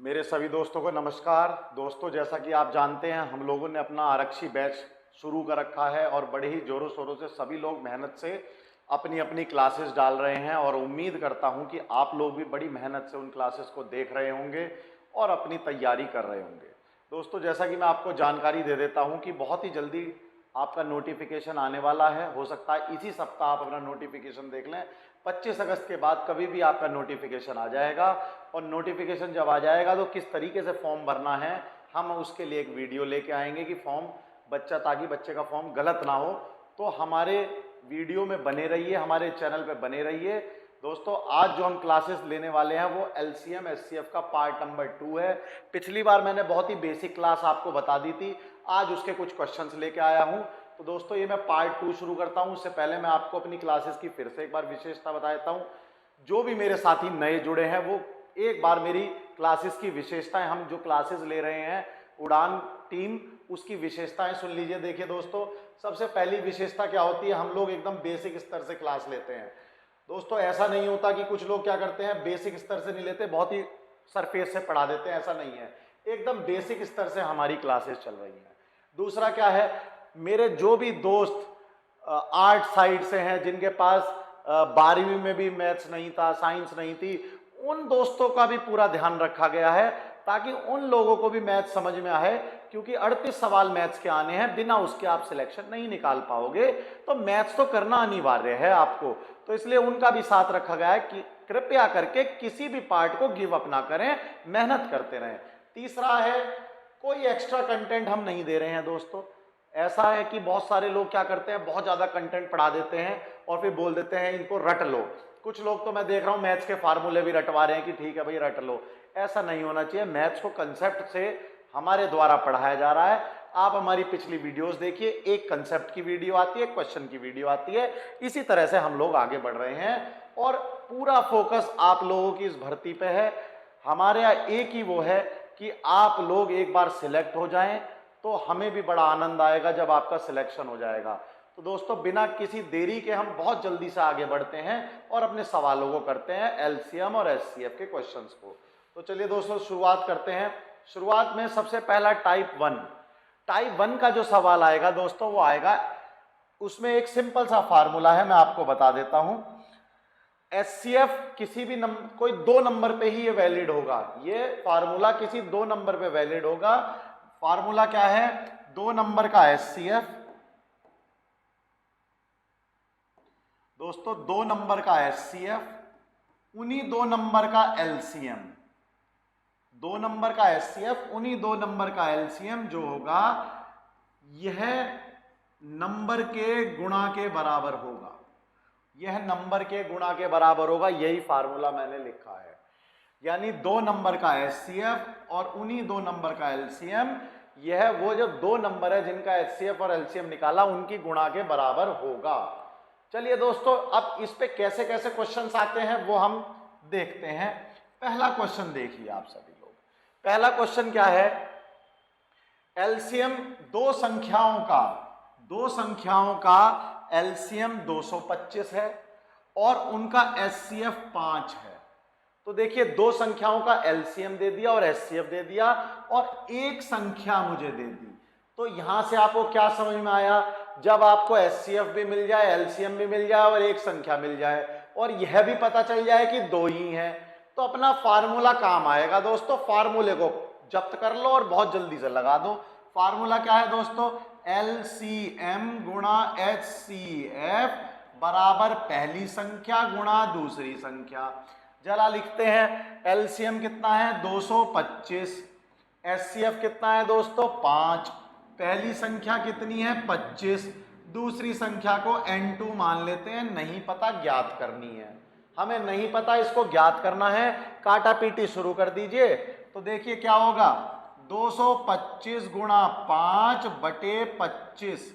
मेरे सभी दोस्तों को नमस्कार। दोस्तों, जैसा कि आप जानते हैं, हम लोगों ने अपना आरक्षी बैच शुरू कर रखा है और बड़े ही जोरों शोरों से सभी लोग मेहनत से अपनी अपनी क्लासेस डाल रहे हैं और उम्मीद करता हूं कि आप लोग भी बड़ी मेहनत से उन क्लासेस को देख रहे होंगे और अपनी तैयारी कर रहे होंगे। दोस्तों, जैसा कि मैं आपको जानकारी दे देता हूं कि बहुत ही जल्दी आपका नोटिफिकेशन आने वाला है। हो सकता है इसी सप्ताह आप अपना नोटिफिकेशन देख लें। 25 अगस्त के बाद कभी भी आपका नोटिफिकेशन आ जाएगा और नोटिफिकेशन जब आ जाएगा तो किस तरीके से फॉर्म भरना है, हम उसके लिए एक वीडियो लेके आएंगे कि फॉर्म ताकि बच्चे का फॉर्म गलत ना हो। तो हमारे वीडियो में बने रहिए, हमारे चैनल पे बने रहिए। दोस्तों, आज जो हम क्लासेस लेने वाले हैं वो LCM SCF का पार्ट नंबर 2 है। पिछली बार मैंने बहुत ही बेसिक क्लास आपको बता दी थी, आज उसके कुछ क्वेश्चंस लेके आया हूं। तो दोस्तों, ये मैं पार्ट 2 शुरू करता हूं। उससे पहले मैं आपको अपनी क्लासेस की फिर से एक बार विशेषता बता देता हूं। जो भी मेरे साथी नए जुड़े हैं वो एक बार मेरी क्लासेस की विशेषताएं, हम जो क्लासेस ले रहे हैं उड़ान टीम, उसकी विशेषताएं सुन लीजिए। देखिए दोस्तों, सबसे पहली विशेषता क्या होती है, हम लोग एकदम बेसिक स्तर से क्लास लेते हैं। दोस्तों, ऐसा नहीं होता कि कुछ लोग क्या करते हैं, बेसिक स्तर से नहीं लेते, बहुत ही सरफेस से पढ़ा देते हैं। ऐसा नहीं है, एकदम बेसिक स्तर से हमारी क्लासेस चल रही हैं। दूसरा क्या है, मेरे जो भी दोस्त आर्ट साइड से हैं, जिनके पास 12वीं में भी मैथ्स नहीं था, साइंस नहीं थी, उन दोस्तों का भी पूरा ध्यान रखा गया है ताकि उन लोगों को भी मैथ्स समझ में आए, क्योंकि 38 सवाल मैथ्स के आने हैं, बिना उसके आप सिलेक्शन नहीं निकाल पाओगे। तो मैथ्स तो करना अनिवार्य है आपको, तो इसलिए उनका भी साथ रखा गया है कि कृपया करके किसी भी पार्ट को गिव अप ना करें, मेहनत करते रहें। तीसरा है, कोई एक्स्ट्रा कंटेंट हम नहीं दे रहे हैं। दोस्तों, ऐसा है कि बहुत सारे लोग क्या करते हैं, बहुत ज़्यादा कंटेंट पढ़ा देते हैं और फिर बोल देते हैं इनको रट लो। कुछ लोग तो मैं देख रहा हूँ मैथ्स के फार्मूले भी रटवा रहे हैं कि ठीक है भाई रट लो। ऐसा नहीं होना चाहिए। मैथ्स को कंसेप्ट से हमारे द्वारा पढ़ाया जा रहा है। आप हमारी पिछली वीडियोस देखिए, एक कंसेप्ट की वीडियो आती है, क्वेश्चन की वीडियो आती है। इसी तरह से हम लोग आगे बढ़ रहे हैं और पूरा फोकस आप लोगों की इस भर्ती पे है। हमारे यहाँ एक ही वो है कि आप लोग एक बार सिलेक्ट हो जाएं तो हमें भी बड़ा आनंद आएगा जब आपका सिलेक्शन हो जाएगा। तो दोस्तों, बिना किसी देरी के हम बहुत जल्दी से आगे बढ़ते हैं और अपने सवालों को करते हैं, LCM और SCF के क्वेश्चंस को। तो चलिए दोस्तों, शुरुआत करते हैं। शुरुआत में सबसे पहला टाइप 1 का जो सवाल आएगा दोस्तों, वो आएगा, उसमें एक सिंपल सा फार्मूला है, मैं आपको बता देता हूं। SCF किसी भी कोई 2 नंबर पे ही ये वैलिड होगा। ये फार्मूला किसी 2 नंबर पे वैलिड होगा। फार्मूला क्या है, 2 नंबर का SCF, दोस्तों 2 नंबर का SCF, उन्हीं 2 नंबर का LCM। 2 नंबर का SCF, उन्हीं 2 नंबर का LCM जो होगा, यह नंबर के गुणा के बराबर होगा। यह नंबर के गुणा के बराबर होगा, यही फार्मूला मैंने लिखा है। यानी 2 नंबर का SCF और उन्हीं 2 नंबर का LCM, यह वो जो 2 नंबर है जिनका SCF और LCM निकाला, उनकी गुणा के बराबर होगा। चलिए दोस्तों, अब इस पे कैसे कैसे क्वेश्चंस आते हैं वो हम देखते हैं। पहला क्वेश्चन देखिए आप सभी लोग। पहला क्वेश्चन क्या है, LCM दो संख्याओं का LCM 225 है और उनका SCF 5 है। तो देखिए, 2 संख्याओं का LCM दे दिया और SCF दे दिया और एक संख्या मुझे दे दी। तो यहां से आपको क्या समझ में आया, जब आपको SCF भी मिल जाए, LCM भी मिल जाए और एक संख्या मिल जाए और यह भी पता चल जाए कि 2 ही हैं, तो अपना फार्मूला काम आएगा। दोस्तों, फार्मूले को जब्त कर लो और बहुत जल्दी से लगा दो। फार्मूला क्या है दोस्तों, LCM गुणा HCF बराबर पहली संख्या गुणा दूसरी संख्या। जरा लिखते हैं, LCM कितना है 225, SCF कितना है दोस्तों 5। पहली संख्या कितनी है 25, दूसरी संख्या को N2 मान लेते हैं। नहीं पता, ज्ञात करनी है, हमें नहीं पता, इसको ज्ञात करना है। काटा पीटी शुरू कर दीजिए। तो देखिए क्या होगा, 225 गुणा 5 बटे 25,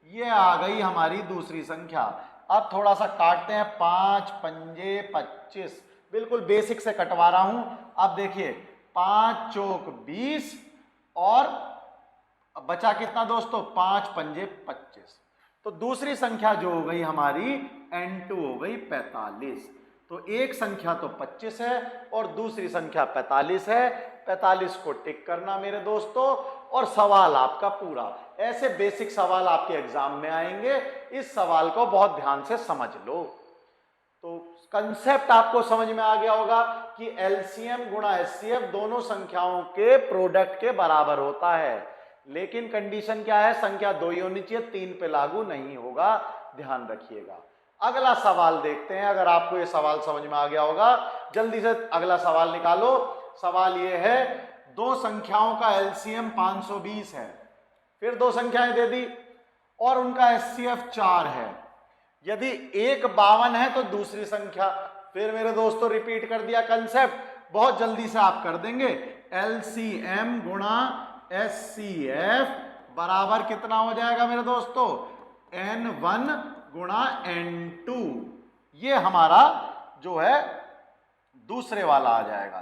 ये आ गई हमारी दूसरी संख्या। अब थोड़ा सा काटते हैं, 5 पंजे 25, बिल्कुल बेसिक से कटवा रहा हूं। अब देखिए, 5 चौक 20 और बचा कितना दोस्तों, 5 पंजे 25। तो दूसरी संख्या जो हो गई हमारी N2 हो गई 45। तो एक संख्या तो 25 है और दूसरी संख्या 45 है। 45 को टिक करना मेरे दोस्तों और सवाल आपका पूरा। ऐसे बेसिक सवाल आपके एग्जाम में आएंगे, इस सवाल को बहुत ध्यान से समझ लो। तो कंसेप्ट आपको समझ में आ गया होगा कि एलसीएम गुणा एचसीएफ दोनों संख्याओं के प्रोडक्ट के बराबर होता है, लेकिन कंडीशन क्या है, संख्या 2 ही होनी चाहिए, 3 पे लागू नहीं होगा, ध्यान रखिएगा। अगला सवाल देखते हैं। अगर आपको ये सवाल समझ में आ गया होगा, जल्दी से अगला सवाल निकालो। सवाल ये है, दो संख्याओं का एलसीएम 520 है, फिर दो संख्याएं दे दी और उनका एचसीएफ 4 है। यदि एक 52 है तो दूसरी संख्या, फिर मेरे दोस्तों रिपीट कर दिया कंसेप्ट, बहुत जल्दी से आप कर देंगे। एलसीएम गुणा एचसीएफ बराबर कितना हो जाएगा मेरे दोस्तों, N1 गुणा N2। ये हमारा जो है दूसरे वाला आ जाएगा।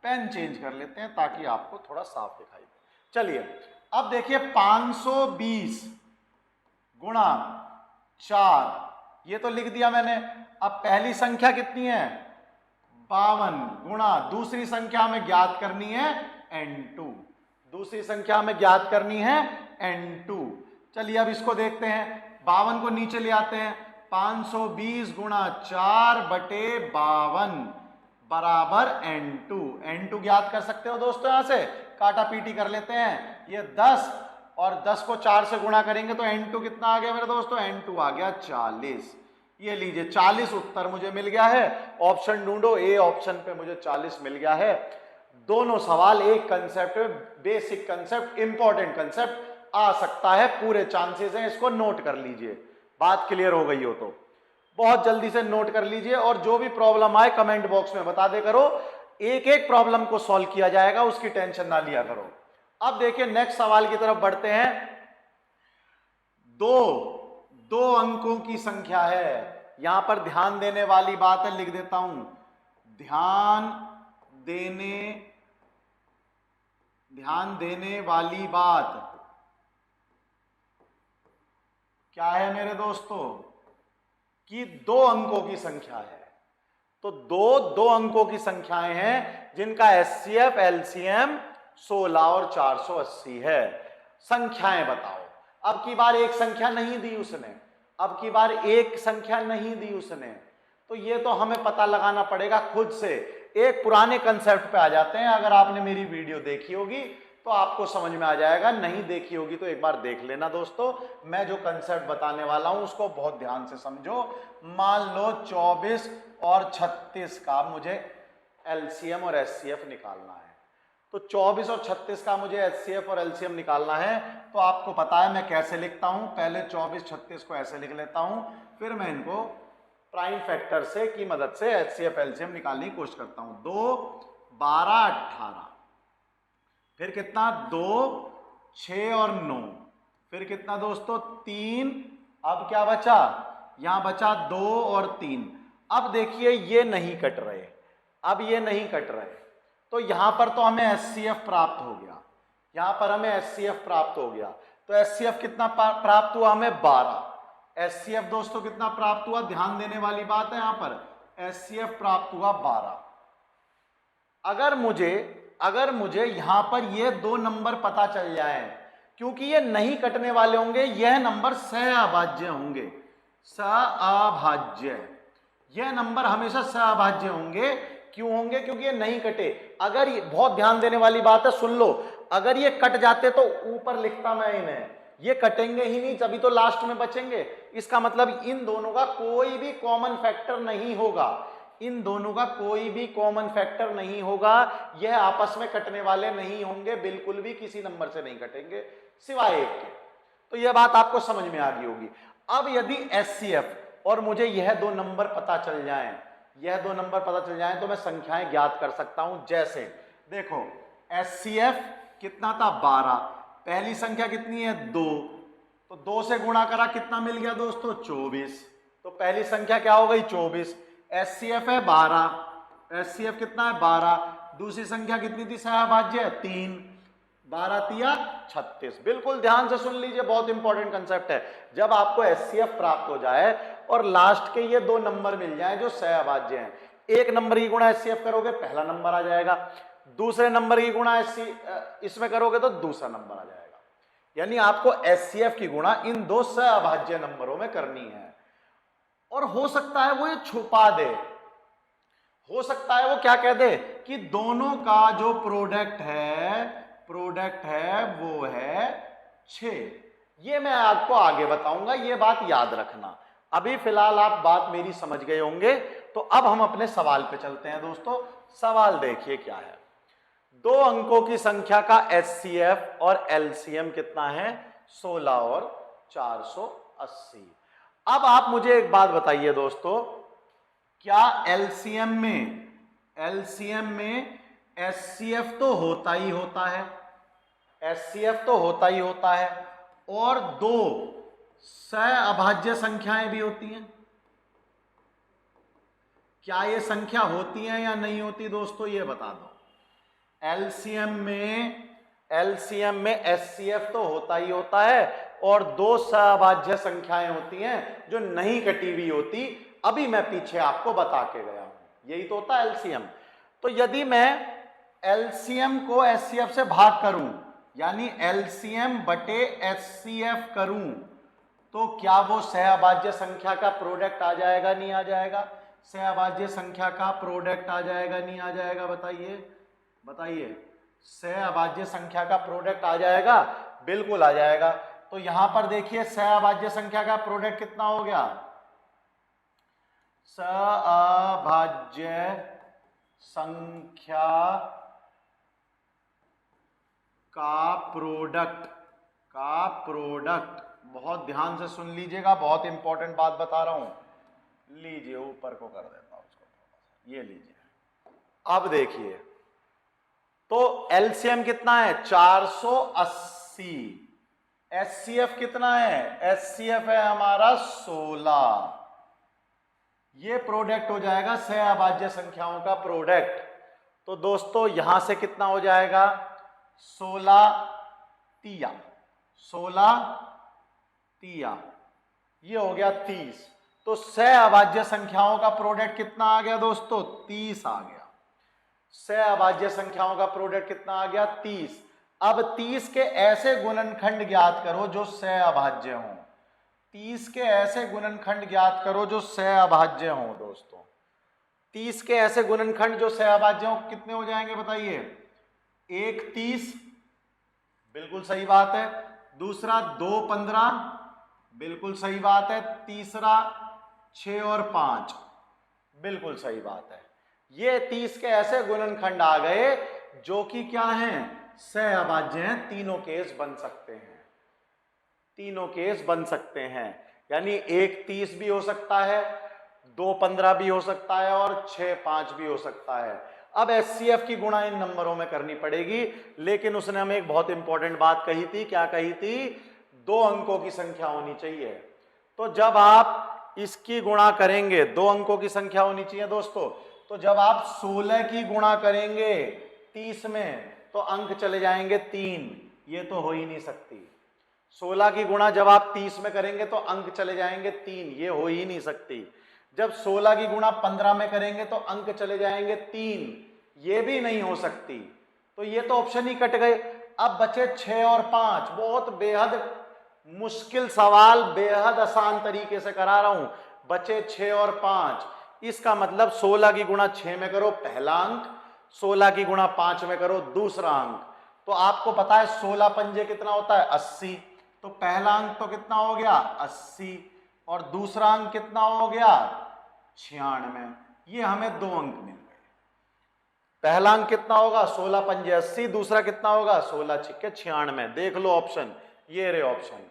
पेन चेंज कर लेते हैं ताकि आपको थोड़ा साफ दिखाई दे। चलिए अब देखिए 520 गुणा 4, ये तो लिख दिया मैंने। अब पहली संख्या कितनी है, 52 गुणा दूसरी संख्या हमें ज्ञात करनी है N2। दूसरी संख्या हमें ज्ञात करनी है N2। चलिए अब इसको देखते हैं। 52 को नीचे ले आते हैं। 520 गुणा 4 बटे 52 बराबर N2। N2 ज्ञात कर सकते हो दोस्तों, यहां से काटा पीटी कर लेते हैं। ये 10 और 10 को 4 से गुणा करेंगे तो N2 कितना आ गया मेरे दोस्तों, N2 आ गया 40। ये लीजिए 40 उत्तर मुझे मिल गया है। ऑप्शन ढूंढो, ए ऑप्शन पे मुझे 40 मिल गया है। दोनों सवाल एक कंसेप्ट में, बेसिक कंसेप्ट, इंपॉर्टेंट कंसेप्ट आ सकता है, पूरे चांसेस हैं। इसको नोट कर लीजिए, बात क्लियर हो गई हो तो बहुत जल्दी से नोट कर लीजिए। और जो भी प्रॉब्लम आए कमेंट बॉक्स में बता दे करो, एक एक प्रॉब्लम को सॉल्व किया जाएगा, उसकी टेंशन ना लिया करो। अब देखिए नेक्स्ट सवाल की तरफ बढ़ते हैं। दो अंकों की संख्या है। यहां पर ध्यान देने वाली बात है, लिख देता हूं, ध्यान देने वाली बात क्या है मेरे दोस्तों, कि 2 अंकों की संख्या है। तो दो अंकों की संख्याएं हैं जिनका एचसीएफ एलसीएम 16 और 480 है। संख्याएं बताओ। अब की बार एक संख्या नहीं दी उसने, तो ये तो हमें पता लगाना पड़ेगा खुद से। एक पुराने कंसेप्ट पे आ जाते हैं। अगर आपने मेरी वीडियो देखी होगी तो आपको समझ में आ जाएगा, नहीं देखी होगी तो एक बार देख लेना दोस्तों। मैं जो कंसेप्ट बताने वाला हूं उसको बहुत ध्यान से समझो। मान लो 24 और 36 का मुझे एलसीएम और एचसीएफ निकालना है। तो 24 और 36 का मुझे एचसीएफ और एलसीएम निकालना है, तो आपको पता है मैं कैसे लिखता हूं। पहले 24 36 को ऐसे लिख लेता हूं, फिर मैं इनको प्राइम फैक्टर से की मदद से एचसीएफ एलसीएम निकालने की कोशिश करता हूं। 2 12 18, फिर कितना 2 6 और 9, फिर कितना दोस्तों 3। अब क्या बचा, यहां बचा 2 और 3। अब देखिए ये नहीं कट रहे, तो यहां पर तो हमें एचसीएफ प्राप्त हो गया। तो एचसीएफ कितना प्राप्त हुआ हमें, 12। एचसीएफ दोस्तों कितना प्राप्त हुआ, ध्यान देने वाली बात है, यहां पर एचसीएफ प्राप्त हुआ 12। अगर मुझे यहां पर ये 2 नंबर पता चल जाएं, क्योंकि ये नहीं कटने वाले होंगे, यह नंबर सहअभाज्य होंगे। यह नंबर हमेशा सहअभाज्य होंगे। क्यों होंगे, क्योंकि ये नहीं कटे। अगर ये, बहुत ध्यान देने वाली बात है, सुन लो, अगर ये कट जाते तो ऊपर लिखता मैं इन्हें, ये कटेंगे ही नहीं, तभी तो लास्ट में बचेंगे। इसका मतलब इन दोनों का कोई भी कॉमन फैक्टर नहीं होगा, यह आपस में कटने वाले नहीं होंगे, बिल्कुल भी किसी नंबर से नहीं कटेंगे सिवाय एक के। तो यह बात आपको समझ में आ गई होगी। अब यदि एचसीएफ और मुझे यह 2 नंबर पता चल जाएं, तो मैं संख्याएं ज्ञात कर सकता हूं। जैसे देखो एचसीएफ कितना था, 12। पहली संख्या कितनी है, 2, तो 2 से गुणा करा कितना मिल गया दोस्तों, 24। तो पहली संख्या क्या हो गई, 24। एचसीएफ है 12, एचसीएफ कितना है 12। दूसरी संख्या कितनी थी, सहअभाज्य 3, 12 तिया 36। बिल्कुल ध्यान से सुन लीजिए, बहुत इंपॉर्टेंट कंसेप्ट है। जब आपको एचसीएफ प्राप्त हो जाए और लास्ट के ये 2 नंबर मिल जाए जो सहअभाज्य हैं, एक नंबर की गुणा HCF करोगे पहला नंबर आ जाएगा, दूसरे नंबर की गुणा इसमें करोगे तो दूसरा नंबर आ जाएगा। यानी आपको HCF की गुणा इन दो सहअभाज्य नंबरों में करनी है। और हो सकता है वो ये छुपा दे, हो सकता है वो क्या कह दे कि दोनों का जो प्रोडक्ट है वो है 6। ये मैं आपको आगे बताऊंगा, ये बात याद रखना। अभी फिलहाल आप बात मेरी समझ गए होंगे। तो अब हम अपने सवाल पे चलते हैं दोस्तों। सवाल देखिए क्या है। 2 अंकों की संख्या का HCF और LCM कितना है? 16 और 480। अब आप मुझे एक बात बताइए दोस्तों, क्या LCM में HCF तो होता ही होता है, HCF तो होता ही होता है, और 2 सहअभाज्य संख्याएं भी होती हैं। क्या ये संख्या होती है या नहीं होती दोस्तों, ये बता दो। LCM में HCF तो होता ही होता है और 2 सहअभाज्य संख्याएं होती हैं जो नहीं कटी हुई होती। अभी मैं पीछे आपको बता के गया हूं, यही तो होता है LCM। तो यदि मैं LCM को HCF से भाग करूं, यानी LCM बटे HCF करूं, तो क्या वो सहअभाज्य संख्या का प्रोडक्ट आ जाएगा, नहीं आ जाएगा? सहअभाज्य संख्या का प्रोडक्ट आ जाएगा, नहीं आ जाएगा? बताइए सहअभाज्य संख्या का प्रोडक्ट आ जाएगा? बिल्कुल आ जाएगा। तो यहां पर देखिए सहअभाज्य संख्या का प्रोडक्ट कितना हो गया? सहअभाज्य संख्या का प्रोडक्ट बहुत ध्यान से सुन लीजिएगा, बहुत इंपॉर्टेंट बात बता रहा हूं। लीजिए ऊपर को कर देता हूं उसको थोड़ा सा, ये लीजिए। अब देखिए तो LCM कितना है? 480। HCF कितना है? HCF है हमारा 16। ये प्रोडक्ट हो जाएगा सहअभाज्य संख्याओं का प्रोडक्ट। तो दोस्तों यहां से कितना हो जाएगा? 16 तिया ये हो गया 30। तो सहअभाज्य संख्याओं का प्रोडक्ट कितना आ गया दोस्तों? 30 आ गया। सहअभाज्य संख्याओं का प्रोडक्ट कितना आ गया? 30। अब 30 के ऐसे गुणनखंड ज्ञात करो जो सहअभाज्य हों। 30 के ऐसे गुणनखंड ज्ञात करो जो सहअभाज्य हों दोस्तों। 30 के ऐसे गुणनखंड जो सहअभाज्य हों कितने हो जाएंगे बताइए? 1 30, बिल्कुल सही बात है। दूसरा 2 15, बिल्कुल सही बात है। तीसरा 6 और 5, बिल्कुल सही बात है। ये 30 के ऐसे गुणनखंड आ गए जो कि क्या हैं? सहअभाज्य हैं। तीनों केस बन सकते हैं। यानी 1 30 भी हो सकता है, 2 15 भी हो सकता है और 6 5 भी हो सकता है। अब HCF की गुणा इन नंबरों में करनी पड़ेगी, लेकिन उसने हमें एक बहुत इंपॉर्टेंट बात कही थी। क्या कही थी? 2 अंकों की संख्या होनी चाहिए। तो जब आप इसकी गुणा करेंगे, 2 अंकों की संख्या होनी चाहिए दोस्तों। तो जब आप 16 की गुणा करेंगे 30 में तो अंक चले जाएंगे 3। ये तो हो ही नहीं सकती। 16 की गुणा जब आप 30 में करेंगे तो अंक चले जाएंगे 3। ये हो ही नहीं सकती। जब 16 की गुणा 15 में करेंगे तो अंक चले जाएंगे 3। ये भी नहीं हो सकती। तो ये तो ऑप्शन ही कट गए। अब बचे 6 और 5। बहुत बेहद मुश्किल सवाल बेहद आसान तरीके से करा रहा हूं। बचे 6 और 5। इसका मतलब 16 की गुणा 6 में करो पहला अंक, 16 की गुणा 5 में करो दूसरा अंक। तो आपको पता है 16 पंजे कितना होता है? 80। तो पहला अंक तो कितना हो गया? 80 और दूसरा अंक कितना हो गया? 96। ये हमें 2 अंक मिल गए। पहला अंक कितना होगा? 16 पंजे 80, दूसरा कितना होगा? 16 छिक्के 96। देख लो ऑप्शन, ये रहे ऑप्शन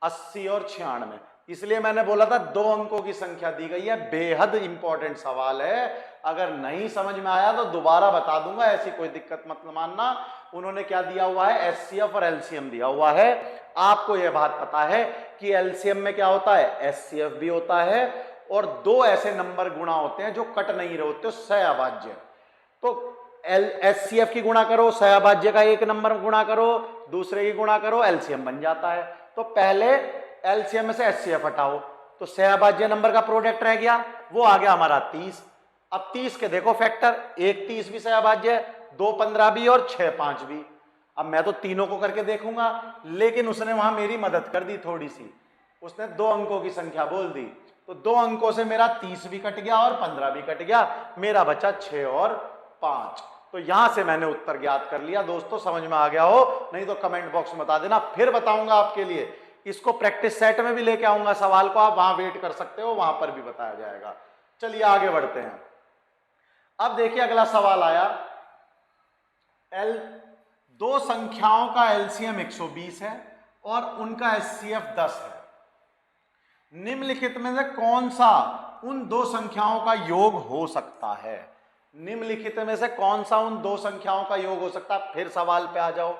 80 और 96। इसलिए मैंने बोला था 2 अंकों की संख्या दी गई है। बेहद इंपॉर्टेंट सवाल है। अगर नहीं समझ में आया तो दोबारा बता दूंगा, ऐसी कोई दिक्कत मत मानना। उन्होंने क्या दिया हुआ है? HCF और LCM दिया हुआ है। आपको यह बात पता है कि LCM में क्या होता है? HCF भी होता है और 2 ऐसे नंबर गुणा होते हैं जो कट नहीं रहे होते, सहअभाज्य। तो HCF की गुणा करो, सहअभाज्य का एक नंबर गुणा करो, दूसरे की गुणा करो, LCM बन जाता है। तो पहले LCM में से HCF हटाओ तो सहअभाज्य नंबर का प्रोडक्ट रह गया, वो आ गया हमारा 30। अब 30 के देखो फैक्टर, 1 30 भी सहअभाज्य है, 2 15 भी और 6 5 भी। अब मैं तो तीनों को करके देखूंगा, लेकिन उसने वहां मेरी मदद कर दी थोड़ी सी, उसने 2 अंकों की संख्या बोल दी, तो 2 अंकों से मेरा 30 भी कट गया और 15 भी कट गया, मेरा बचा 6 और 5। तो यहां से मैंने उत्तर ज्ञात कर लिया। दोस्तों समझ में आ गया हो, नहीं तो कमेंट बॉक्स में बता देना, फिर बताऊंगा आपके लिए। इसको प्रैक्टिस सेट में भी लेके आऊंगा सवाल को, आप वहां वेट कर सकते हो, वहां पर भी बताया जाएगा। चलिए आगे बढ़ते हैं। अब देखिए अगला सवाल आया, दो संख्याओं का एलसीएम 120 है और उनका एचसीएफ 10 है। निम्नलिखित में से कौन सा उन दो संख्याओं का योग हो सकता है? निम्नलिखित में से कौन सा उन दो संख्याओं का योग हो सकता है? फिर सवाल पे आ जाओ।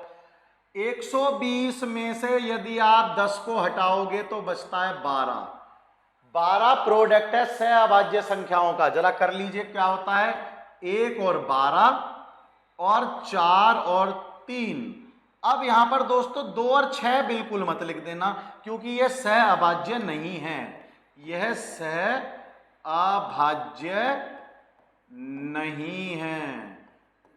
120 में से यदि आप 10 को हटाओगे तो बचता है 12। 12 प्रोडक्ट है सहअभाज्य संख्याओं का। जरा कर लीजिए क्या होता है, 1 और 12 और 4 और 3। अब यहां पर दोस्तों 2 और 6 बिल्कुल मत लिख देना, क्योंकि यह सहअभाज्य नहीं है, यह सहअभाज्य नहीं है,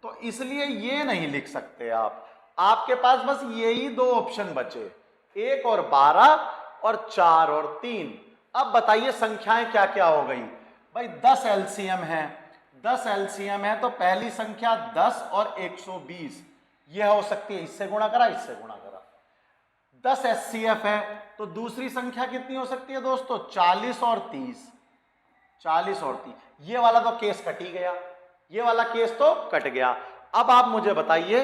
तो इसलिए ये नहीं लिख सकते आप। आपके पास बस यही दो ऑप्शन बचे, 1 और 12 और 4 और 3। अब बताइए संख्याएं क्या क्या हो गई भाई? 10 एलसीएम है, 10 एलसीएम है तो पहली संख्या 10 और 120 यह हो सकती है, इससे गुणा करा इससे गुणा करा। 10 एचसीएफ है तो दूसरी संख्या कितनी हो सकती है दोस्तों? 40 और 30, 40 और 30। ये वाला तो केस कट ही गया, ये वाला केस तो कट गया। अब आप मुझे बताइए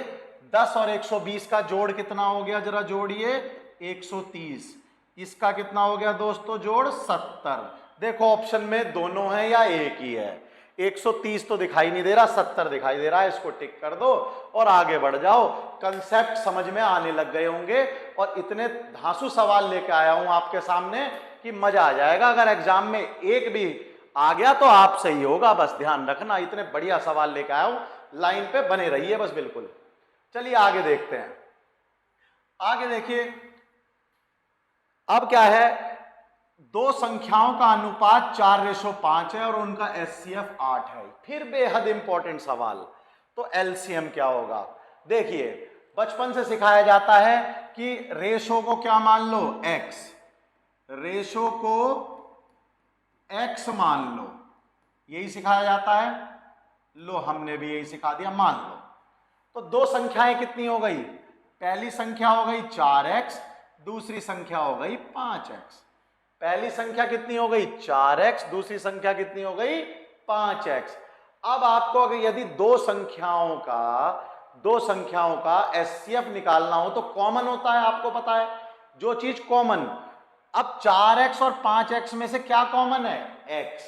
10 और 120 का जोड़ कितना हो गया? जरा जोड़िए, 130। इसका कितना हो गया दोस्तों जोड़? 70। देखो ऑप्शन में दोनों है या एक ही है? 130 तो दिखाई नहीं दे रहा, 70 दिखाई दे रहा है। इसको टिक कर दो और आगे बढ़ जाओ। कंसेप्ट समझ में आने लग गए होंगे और इतने धांसू सवाल लेके आया हूं आपके सामने कि मजा आ जाएगा। अगर एग्जाम में एक भी आ गया तो आप सही होगा, बस ध्यान रखना। इतने बढ़िया सवाल लेके आया हूं, लाइन पे बने रहिए बस बिल्कुल। चलिए आगे देखते हैं। आगे देखिए, अब क्या है, दो संख्याओं का अनुपात 4:5 है और उनका एचसीएफ 8 है। फिर बेहद इंपॉर्टेंट सवाल, तो एलसीएम क्या होगा? देखिए बचपन से सिखाया जाता है कि रेशो को क्या मान लो? एक्स। रेशो को एक्स मान लो, यही सिखाया जाता है। लो हमने भी यही सिखा दिया, मान लो। तो दो संख्याएं कितनी हो गई? पहली संख्या हो गई 4x, दूसरी संख्या हो गई 5x। पहली संख्या कितनी हो गई? 4x, दूसरी संख्या कितनी हो गई? 5x। अब आपको अगर यदि दो संख्याओं का एचसीएफ निकालना हो तो कॉमन होता है, आपको पता है जो चीज कॉमन। अब 4x और 5x में से क्या कॉमन है? x।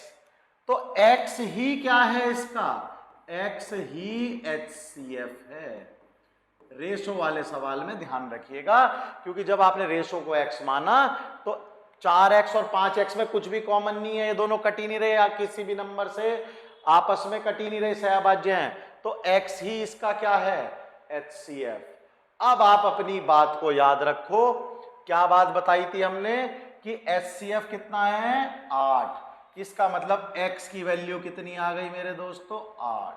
तो x ही क्या है इसका? x ही एचसीएफ है। रेशो वाले सवाल में ध्यान रखिएगा, क्योंकि जब आपने रेशो को x माना तो 4x और 5x में कुछ भी कॉमन नहीं है, ये दोनों कट ही नहीं रहे, या किसी भी नंबर से आपस में कट ही नहीं रहे, सहअभाज्य हैं। तो x ही इसका क्या है? एचसीएफ। अब आप अपनी बात को याद रखो, क्या बात बताई थी हमने कि एचसीएफ कितना है? 8। इसका मतलब x की वैल्यू कितनी आ गई मेरे दोस्तों? 8।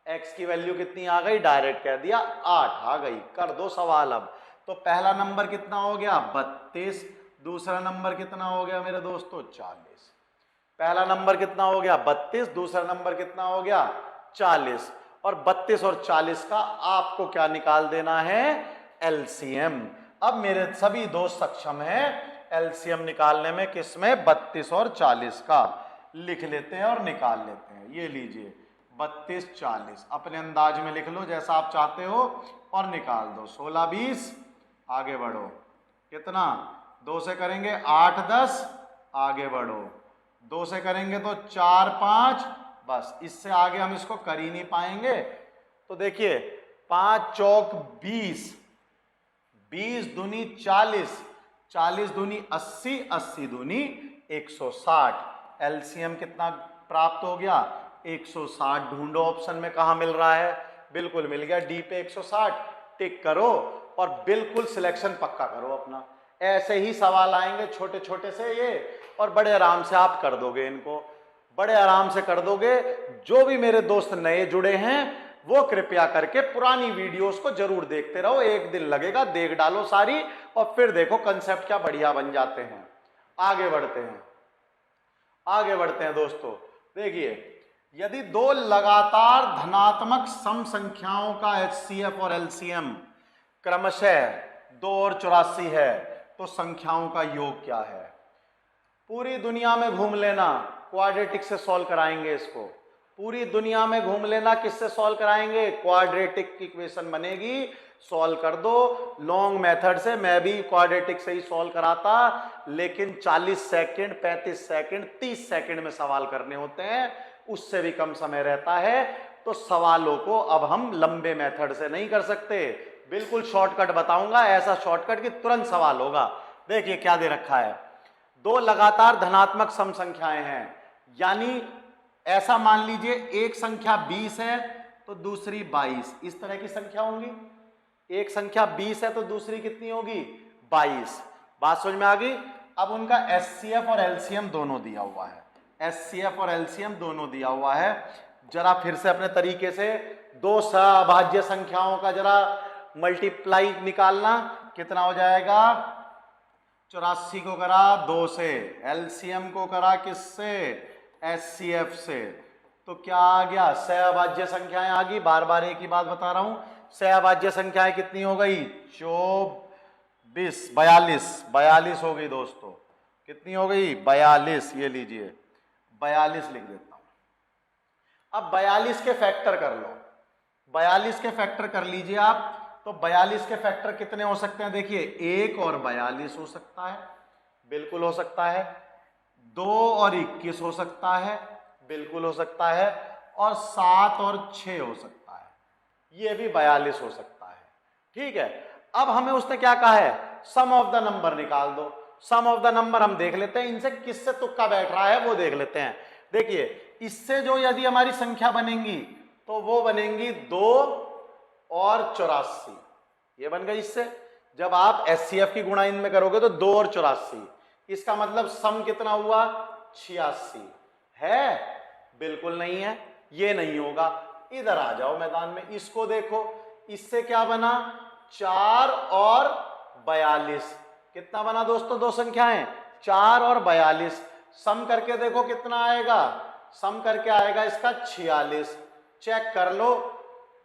x की वैल्यू कितनी आ गई? डायरेक्ट कह दिया 8 आ गई। कर दो सवाल अब। तो पहला नंबर कितना हो गया? 32। दूसरा नंबर कितना हो गया मेरे दोस्तों? 40। पहला नंबर कितना हो गया? 32। दूसरा नंबर कितना हो गया? 40। और 32 और 40 का आपको क्या निकाल देना है? एलसीएम। अब मेरे सभी दोस्त सक्षम हैं एलसीएम निकालने में। किसमें? 32 और 40 का। लिख लेते हैं और निकाल लेते हैं। ये लीजिए 32 40 अपने अंदाज में लिख लो जैसा आप चाहते हो और निकाल दो। 16 20 आगे बढ़ो। कितना? 2 से करेंगे 8 10 आगे बढ़ो। 2 से करेंगे तो 4 5, बस इससे आगे हम इसको कर ही नहीं पाएंगे। तो देखिए 5 चौक 20, 20 दूनी 40, 40 दूनी 80, 80 दूनी 160। एलसीएम कितना प्राप्त हो गया? 160। ढूंढो ऑप्शन में कहां मिल रहा है? बिल्कुल मिल गया, डी पे 160। टिक करो और बिल्कुल सिलेक्शन पक्का करो अपना। ऐसे ही सवाल आएंगे छोटे छोटे से ये, और बड़े आराम से आप कर दोगे इनको। बड़े आराम से कर दोगे। जो भी मेरे दोस्त नए जुड़े हैं वो कृपया करके पुरानी वीडियोस को जरूर देखते रहो, एक दिन लगेगा, देख डालो सारी और फिर देखो कंसेप्ट क्या बढ़िया बन जाते हैं। आगे बढ़ते हैं, आगे बढ़ते हैं दोस्तों। देखिए, यदि दो लगातार धनात्मक सम संख्याओं का HCF और LCM क्रमशः 2 और 84 है तो संख्याओं का योग क्या है? पूरी दुनिया में घूम लेना, क्वाड्रेटिक से सॉल्व कराएंगे इसको। पूरी दुनिया में घूम लेना, किससे सॉल्व कराएंगे? क्वाड्रेटिक की इक्वेशन बनेगी, सॉल्व कर दो। लॉन्ग मेथड से मैं भी क्वाड्रेटिक से ही सॉल्व कराता, लेकिन 40 सेकंड, 35 सेकंड, 30 सेकंड में सवाल करने होते हैं, उससे भी कम समय रहता है। तो सवालों को अब हम लंबे मेथड से नहीं कर सकते, बिल्कुल शॉर्टकट बताऊंगा, ऐसा शॉर्टकट कि तुरंत सवाल होगा। देखिए क्या दे रखा है, दो लगातार धनात्मक सम संख्याएं हैं, यानी ऐसा मान लीजिए एक संख्या 20 है तो दूसरी 22, इस तरह की संख्या होंगी। एक संख्या 20 है तो दूसरी कितनी होगी? 22। बात समझ में आ गई? अब उनका HCF और LCM दोनों दिया हुआ है, HCF और LCM दोनों दिया हुआ है। जरा फिर से अपने तरीके से दो सभाज्य संख्याओं का जरा मल्टीप्लाई निकालना, कितना हो जाएगा? 84 को करा 2 से, LCM को करा किससे? HCF से, तो क्या आ गया? सहभाज्य संख्याएं आ गई। बार बार एक ही बात बता रहा हूं, सहभाज्य संख्याएं कितनी हो गई? 42 हो गई दोस्तों। कितनी हो गई? 42। ये लीजिए 42 लिख देता हूं। अब 42 के फैक्टर कर लो, 42 के फैक्टर कर लीजिए आप। तो 42 के फैक्टर कितने हो सकते हैं? देखिए 1 और 42 हो सकता है, बिल्कुल हो सकता है। 2 और 21 हो सकता है, बिल्कुल हो सकता है। और 7 और 6 हो सकता है, ये भी 42 हो सकता है। ठीक है, अब हमें उसने क्या कहा है? सम ऑफ द नंबर निकाल दो। सम ऑफ द नंबर हम देख लेते हैं, इनसे किससे तुक्का बैठ रहा है वो देख लेते हैं। देखिए, इससे जो यदि हमारी संख्या बनेंगी तो वो बनेंगी 2 और 84, ये बन गई। इससे जब आप HCF की गुणा इनमें करोगे तो 2 और 84, इसका मतलब सम कितना हुआ? 86 है? बिल्कुल नहीं है, ये नहीं होगा। इधर आ जाओ मैदान में, इसको देखो, इससे क्या बना? 4 और 42। कितना बना दोस्तों? दो संख्याएं 4 और 42। सम करके देखो कितना आएगा? सम करके आएगा इसका 46। चेक कर लो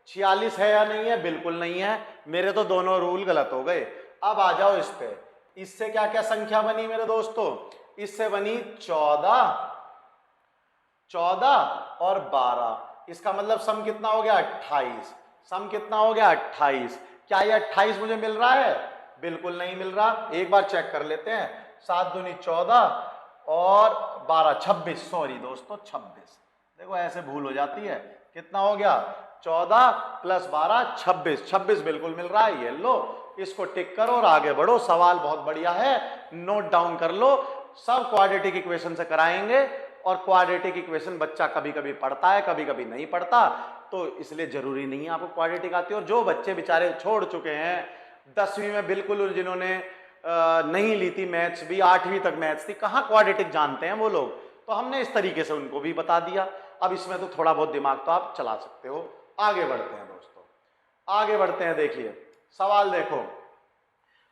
46 है या नहीं है? बिल्कुल नहीं है, मेरे तो दोनों रूल गलत हो गए। अब आ जाओ इस पे, इससे क्या क्या संख्या बनी मेरे दोस्तों? इससे बनी 14 और 12। इसका मतलब सम कितना हो गया? 28। सम कितना हो गया? 28। क्या ये 28 मुझे मिल रहा है? बिल्कुल नहीं मिल रहा। एक बार चेक कर लेते हैं। 7 दूनी 14 और 12 26, सॉरी दोस्तों 26। देखो ऐसे भूल हो जाती है। कितना हो गया? 14 प्लस 12 26। 26 बिल्कुल मिल रहा है। ये लो, इसको टिक करो और आगे बढ़ो। सवाल बहुत बढ़िया है, नोट डाउन कर लो। सब क्वाड्रेटिक इक्वेशन से कराएंगे, और क्वाड्रेटिक इक्वेशन बच्चा कभी कभी पढ़ता है, कभी कभी नहीं पढ़ता, तो इसलिए जरूरी नहीं है आपको क्वाड्रेटिक आती हो। और जो बच्चे बेचारे छोड़ चुके हैं 10वीं में, बिल्कुल जिन्होंने नहीं ली थी मैथ्स भी, 8वीं तक मैथ्स थी, कहाँ क्वाड्रेटिक जानते हैं वो लोग, तो हमने इस तरीके से उनको भी बता दिया। अब इसमें तो थोड़ा बहुत दिमाग तो आप चला सकते हो। आगे बढ़ते हैं दोस्तों, आगे बढ़ते हैं। देखिए सवाल देखो,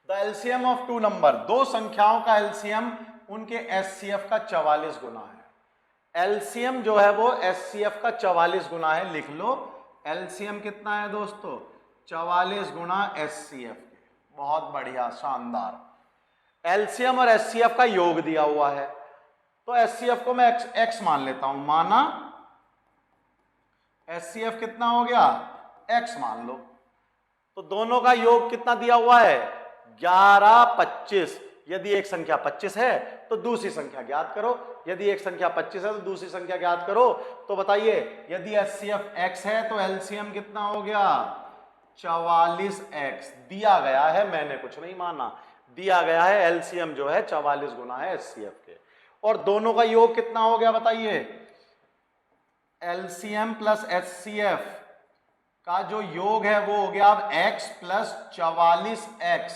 the LCM of two number, दो संख्याओं का एलसीएम उनके HCF का 44 गुना है। एलसीएम जो है वो HCF का 44 गुना है। लिख लो एलसीएम कितना है दोस्तों? 44 गुना HCF के। बहुत बढ़िया, शानदार। एलसीएम और HCF का योग दिया हुआ है, तो HCF को मैं x मान लेता हूं। माना HCF कितना हो गया? x मान लो। तो दोनों का योग कितना दिया हुआ है? 11 25। यदि एक संख्या 25 है तो दूसरी संख्या ज्ञात करो। यदि एक संख्या 25 है तो दूसरी संख्या ज्ञात करो। तो बताइए, यदि HCF x है तो LCM कितना हो गया? 44x दिया गया है, मैंने कुछ नहीं माना, दिया गया है। LCM जो है 44 गुना है HCF के। और दोनों का योग कितना हो गया बताइए? LCM प्लस HCF का जो योग है वो हो गया अब x प्लस 44x।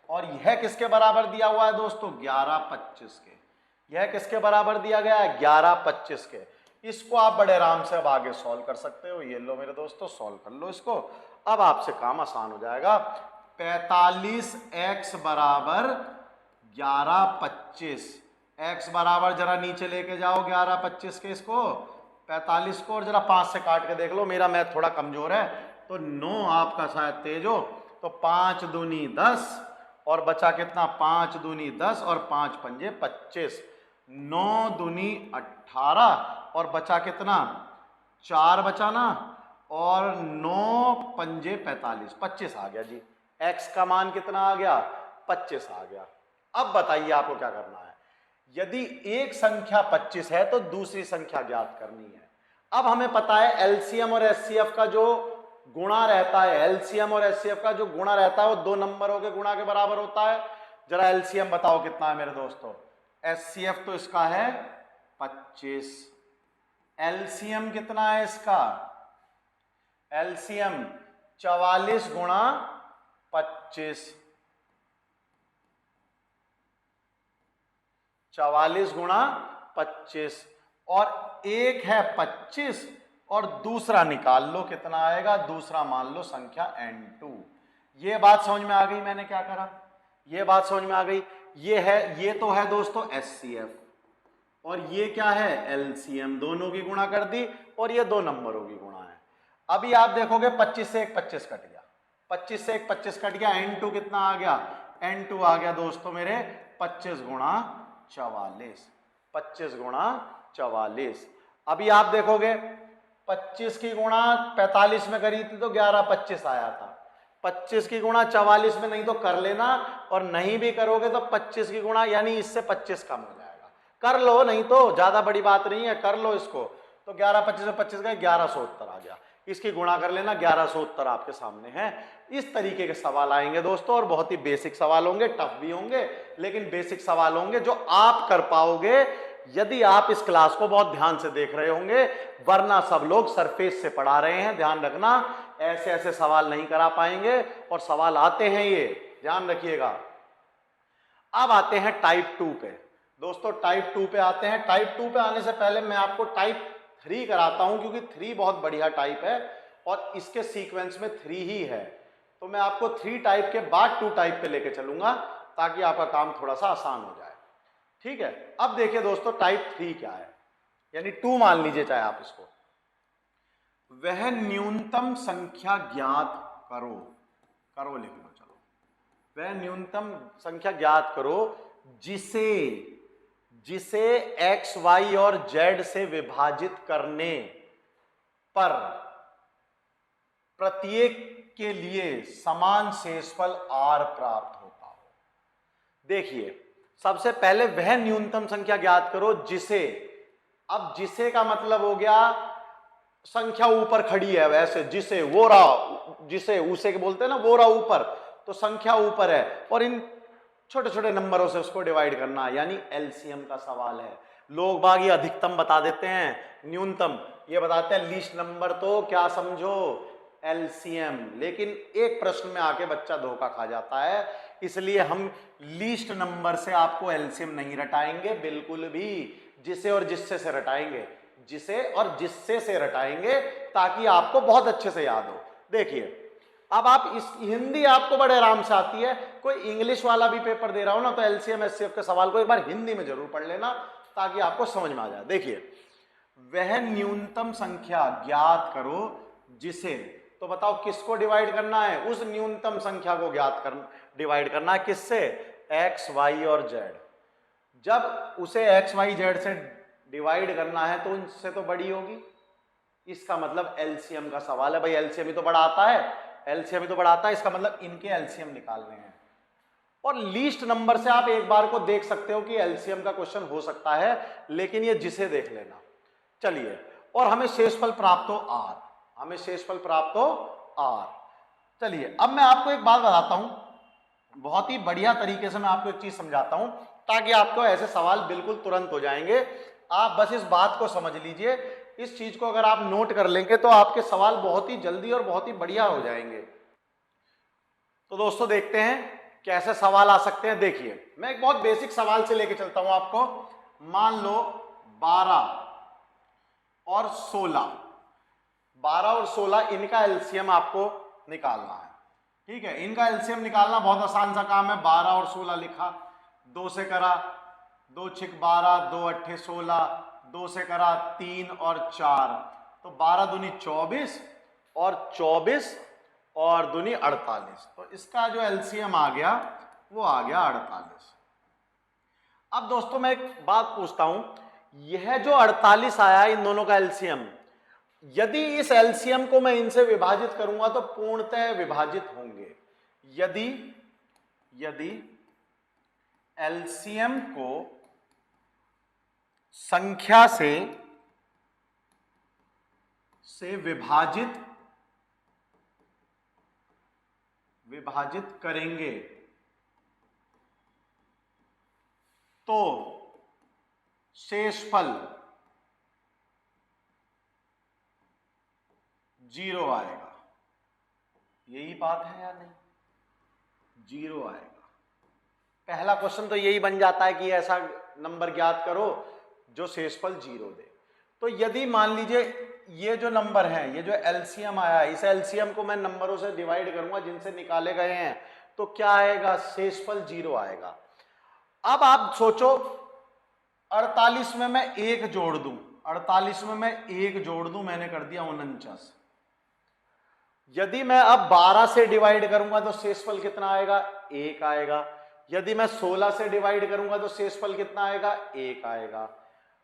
और यह किसके बराबर दिया हुआ है दोस्तों? 11 25 के। यह किसके बराबर दिया गया है? 11 25 के। इसको आप बड़े आराम से अब आगे सॉल्व कर सकते हो। ये लो मेरे दोस्तों, सॉल्व कर लो इसको। अब आपसे काम आसान हो जाएगा। 45x बराबर 11 25, x बराबर जरा नीचे लेके जाओ 11 25 के, इसको 45 को, और जरा 5 से काट के देख लो, मेरा मैथ थोड़ा कमजोर है तो 9 आपका शायद तेज हो। तो 5 दूनी 10 और बचा कितना, 5 दूनी 10 और 5 पंजे 25, 9 दूनी 18 और बचा कितना, 4 बचा ना, और 9 पंजे 45, 25 आ गया जी। x का मान कितना आ गया, 25 आ गया। अब बताइए आपको क्या करना है। यदि एक संख्या 25 है तो दूसरी संख्या ज्ञात करनी है। अब हमें पता है एलसीएम और एचसीएफ का जो गुणा रहता है, एलसीएम और एचसीएफ का जो गुणा रहता है वो दो नंबरों के गुणा के बराबर होता है। जरा एलसीएम बताओ कितना है मेरे दोस्तों। एचसीएफ तो इसका है 25, एलसीएम कितना है इसका, एलसीएम 44 गुणा 25, 44 गुणा 25, और एक है 25 और दूसरा निकाल लो कितना आएगा, दूसरा मान लो संख्या n2। ये बात समझ में आ गई मैंने क्या करा, ये बात समझ में आ गई। ये है, ये तो है दोस्तों एचसीएफ और ये क्या है एलसीएम, दोनों की गुणा कर दी और ये दो नंबरों की गुणा है। अभी आप देखोगे 25 से एक 25 कट गया, 25 से एक 25 कट गया, n2 कितना आ गया, n2 आ गया दोस्तों मेरे 25 गुणा 44, 25 गुणा 44। अभी आप देखोगे 25 की गुणा 45 में करी थी तो 11 25 आया था, 25 की गुणा 44 में नहीं तो कर लेना, और नहीं भी करोगे तो 25 की गुणा यानी इससे 25 कम हो जाएगा, कर लो, नहीं तो ज्यादा बड़ी बात नहीं है, कर लो इसको। तो 11 25 में 25 का 1170 आ गया, इसकी गुणा कर लेना, 1170 आपके सामने है। इस तरीके के सवाल आएंगे दोस्तों, और बहुत ही बेसिक सवाल होंगे, टफ भी होंगे लेकिन बेसिक सवाल होंगे जो आप कर पाओगे यदि आप इस क्लास को बहुत ध्यान से देख रहे होंगे, वरना सब लोग सरफेस से पढ़ा रहे हैं, ध्यान रखना, ऐसे ऐसे सवाल नहीं करा पाएंगे, और सवाल आते हैं ये, ध्यान रखिएगा। अब आते हैं टाइप 2 पे दोस्तों, टाइप 2 पे आते हैं। टाइप 2 पे आने से पहले मैं आपको टाइप 3 कराता हूं, क्योंकि 3 बहुत बढ़िया टाइप है और इसके सीक्वेंस में 3 ही है, तो मैं आपको 3 टाइप के बाद 2 टाइप पे लेके चलूंगा ताकि आपका काम थोड़ा सा आसान हो जाए, ठीक है। अब देखिए दोस्तों टाइप 3 क्या है, यानी 2 मान लीजिए चाहे आप इसको। वह न्यूनतम संख्या ज्ञात करो, करो लिख लो, चलो, वह न्यूनतम संख्या ज्ञात करो जिसे जिसे x, y और z से विभाजित करने पर प्रत्येक के लिए समान शेषफल r प्राप्त होता हो। देखिए सबसे पहले वह न्यूनतम संख्या ज्ञात करो जिसे, अब जिसे का मतलब हो गया संख्या ऊपर खड़ी है, वैसे जिसे, वो रहा, जिसे उसे के बोलते हैं ना, वो रहा ऊपर, तो संख्या ऊपर है और इन छोटे छोटे नंबरों से उसको डिवाइड करना, यानी एलसीएम का सवाल है। लोग बाग ये अधिकतम बता देते हैं, न्यूनतम ये बताते हैं, लीस्ट नंबर तो क्या समझो एलसीएम, लेकिन एक प्रश्न में आके बच्चा धोखा खा जाता है, इसलिए हम लीस्ट नंबर से आपको एलसीएम नहीं रटाएंगे बिल्कुल भी, जिसे और जिससे से रटाएंगे, जिसे और जिससे से रटाएंगे ताकि आपको बहुत अच्छे से याद हो। देखिए अब आप इस हिंदी आपको बड़े आराम से आती है, कोई इंग्लिश वाला भी पेपर दे रहा हो ना तो एलसीएम एचसीएफ के सवाल को एक बार हिंदी में जरूर पढ़ लेना ताकि आपको समझ में आ जाए। देखिए वह न्यूनतम संख्या ज्ञात करो जिसे, तो बताओ किसको डिवाइड करना है, उस न्यूनतम संख्या को ज्ञात कर डिवाइड करना है किससे, एक्स वाई और जेड। जब उसे एक्स वाई जेड से डिवाइड करना है तो उनसे तो बड़ी होगी, इसका मतलब एलसीएम का सवाल है भाई, एलसीएम ही तो बड़ा आता है, एलसीएम ही तो बड़ा आता है, इसका मतलब इनके एलसीएम निकालने हैं। और लीस्ट नंबर से आप एक बार को देख सकते हो कि एलसीएम का क्वेश्चन हो सकता है, लेकिन ये जिसे देख लेना। चलिए, और हमें शेषफल प्राप्त हो आर, हमें शेषफल प्राप्त हो आर। चलिए अब मैं आपको एक बात बताता हूं, बहुत ही बढ़िया तरीके से मैं आपको एक चीज समझाता हूं ताकि आपको ऐसे सवाल बिल्कुल तुरंत हो जाएंगे। आप बस इस बात को समझ लीजिए, इस चीज को अगर आप नोट कर लेंगे तो आपके सवाल बहुत ही जल्दी और बहुत ही बढ़िया हो जाएंगे। तो दोस्तों देखते हैं कैसे सवाल आ सकते हैं। देखिए मैं एक बहुत बेसिक सवाल से लेके चलता हूं आपको। मान लो 12 और 16, 12 और 16 इनका एलसीएम आपको निकालना है। ठीक है, इनका एलसीएम निकालना बहुत आसान सा काम है। 12 और 16 लिखा, 2 से करा 2 छिक 12, 2 अट्ठे 16, 2 से करा 3 और 4, तो 12 दूनी 24 और 24 और दूनी 48। तो इसका जो एलसीएम आ गया वो आ गया 48। अब दोस्तों मैं एक बात पूछता हूं, यह जो 48 आया इन दोनों का एलसीएम, यदि इस एलसीएम को मैं इनसे विभाजित करूंगा तो पूर्णतः विभाजित होंगे। यदि एलसीएम को संख्या से विभाजित करेंगे तो शेषफल 0 आएगा। यही बात है या नहीं? 0 आएगा। पहला क्वेश्चन तो यही बन जाता है कि ऐसा नंबर ज्ञात करो जो शेषफल 0 दे। तो यदि मान लीजिए ये जो नंबर है, ये जो एलसीएम आया है, इस एलसीएम को मैं नंबरों से डिवाइड करूंगा जिनसे निकाले गए हैं, तो क्या आएगा? शेषफल 0 आएगा। अब आप सोचो 48 में मैं 1 जोड़ दूं, 48 में मैं 1 जोड़ दूं, मैंने कर दिया 49। यदि मैं अब 12 से डिवाइड करूंगा तो शेषफल कितना आएगा? 1 आएगा। यदि मैं 16 से डिवाइड करूंगा तो शेषफल कितना आएगा? 1 आएगा।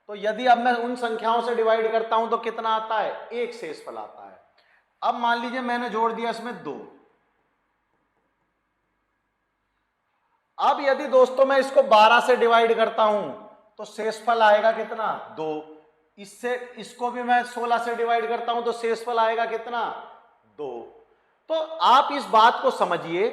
तो यदि अब मैं उन संख्याओं से डिवाइड करता हूं तो कितना आता है? 1 शेषफल आता है। अब मान लीजिए मैंने जोड़ दिया इसमें 2। अब यदि दोस्तों मैं इसको 12 से डिवाइड करता हूं तो शेषफल आएगा कितना? 2। इससे इसको भी मैं 16 से डिवाइड करता हूं तो शेषफल आएगा कितना? 2। तो आप इस बात को समझिए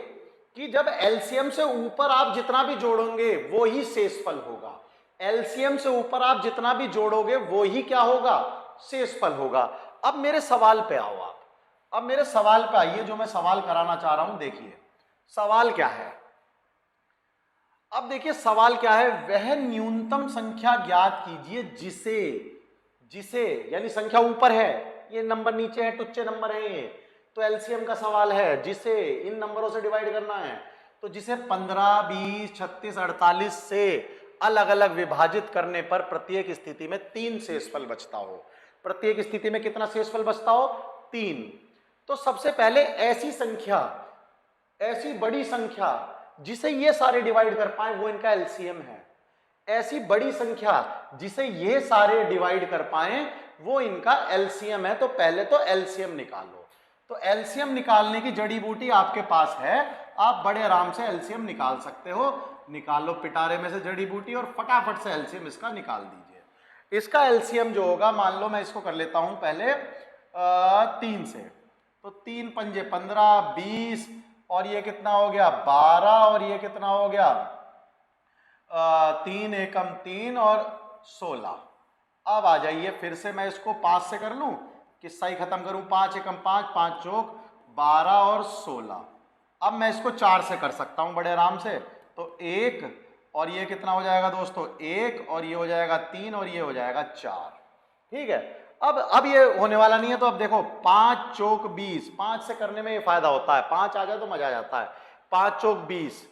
कि जब एलसीएम से ऊपर आप जितना भी जोड़ोगे वो ही शेषफल होगा। एलसीएम से ऊपर आप जितना भी जोड़ोगे वो ही क्या होगा? शेषफल होगा। अब मेरे सवाल पे आओ आप। अब मेरे सवाल पे आइए, जो मैं सवाल कराना चाह रहा हूं। देखिए सवाल क्या है। अब देखिए सवाल क्या है, वह न्यूनतम संख्या ज्ञात कीजिए जिसे यानी संख्या ऊपर है, ये नंबर नीचे है, टुच्चे नंबर है ये, तो एलसीएम का सवाल है, जिसे इन नंबरों से डिवाइड करना है, तो जिसे 15, 20, 36, 48 से अलग अलग विभाजित करने पर प्रत्येक स्थिति में 3 शेषफल बचता हो। प्रत्येक स्थिति में कितना शेषफल बचता हो? 3। तो सबसे पहले ऐसी संख्या, ऐसी बड़ी संख्या जिसे ये सारे डिवाइड कर पाए वो इनका एलसीएम है। ऐसी बड़ी संख्या जिसे ये सारे डिवाइड कर पाए वो इनका एलसीएम है। तो पहले तो एलसीएम निकालो। तो एलसीएम निकालने की जड़ी बूटी आपके पास है, आप बड़े आराम से एलसीएम निकाल सकते हो। निकालो पिटारे में से जड़ी बूटी और फटाफट से एलसीएम इसका निकाल दीजिए। इसका एलसीएम जो होगा, मान लो मैं इसको कर लेता हूं पहले 3 से, तो 3 पंजे 15, 20 और ये कितना हो गया? 12 और ये कितना हो गया? 3 एकम 3 और 16। अब आ जाइए फिर से मैं इसको 5 से कर लूं, किस्सा ही खत्म करूं। 5 एकम 5, 5 चौक 12 और 16। अब मैं इसको 4 से कर सकता हूं बड़े आराम से। तो 1 और ये कितना हो जाएगा दोस्तों? 1 और ये हो जाएगा 3 और ये हो जाएगा 4। ठीक है, अब ये होने वाला नहीं है। तो अब देखो 5 चौक 20, 5 से करने में ये फायदा होता है, 5 आ जाए तो मजा आ जाता है। 5 चौक 20,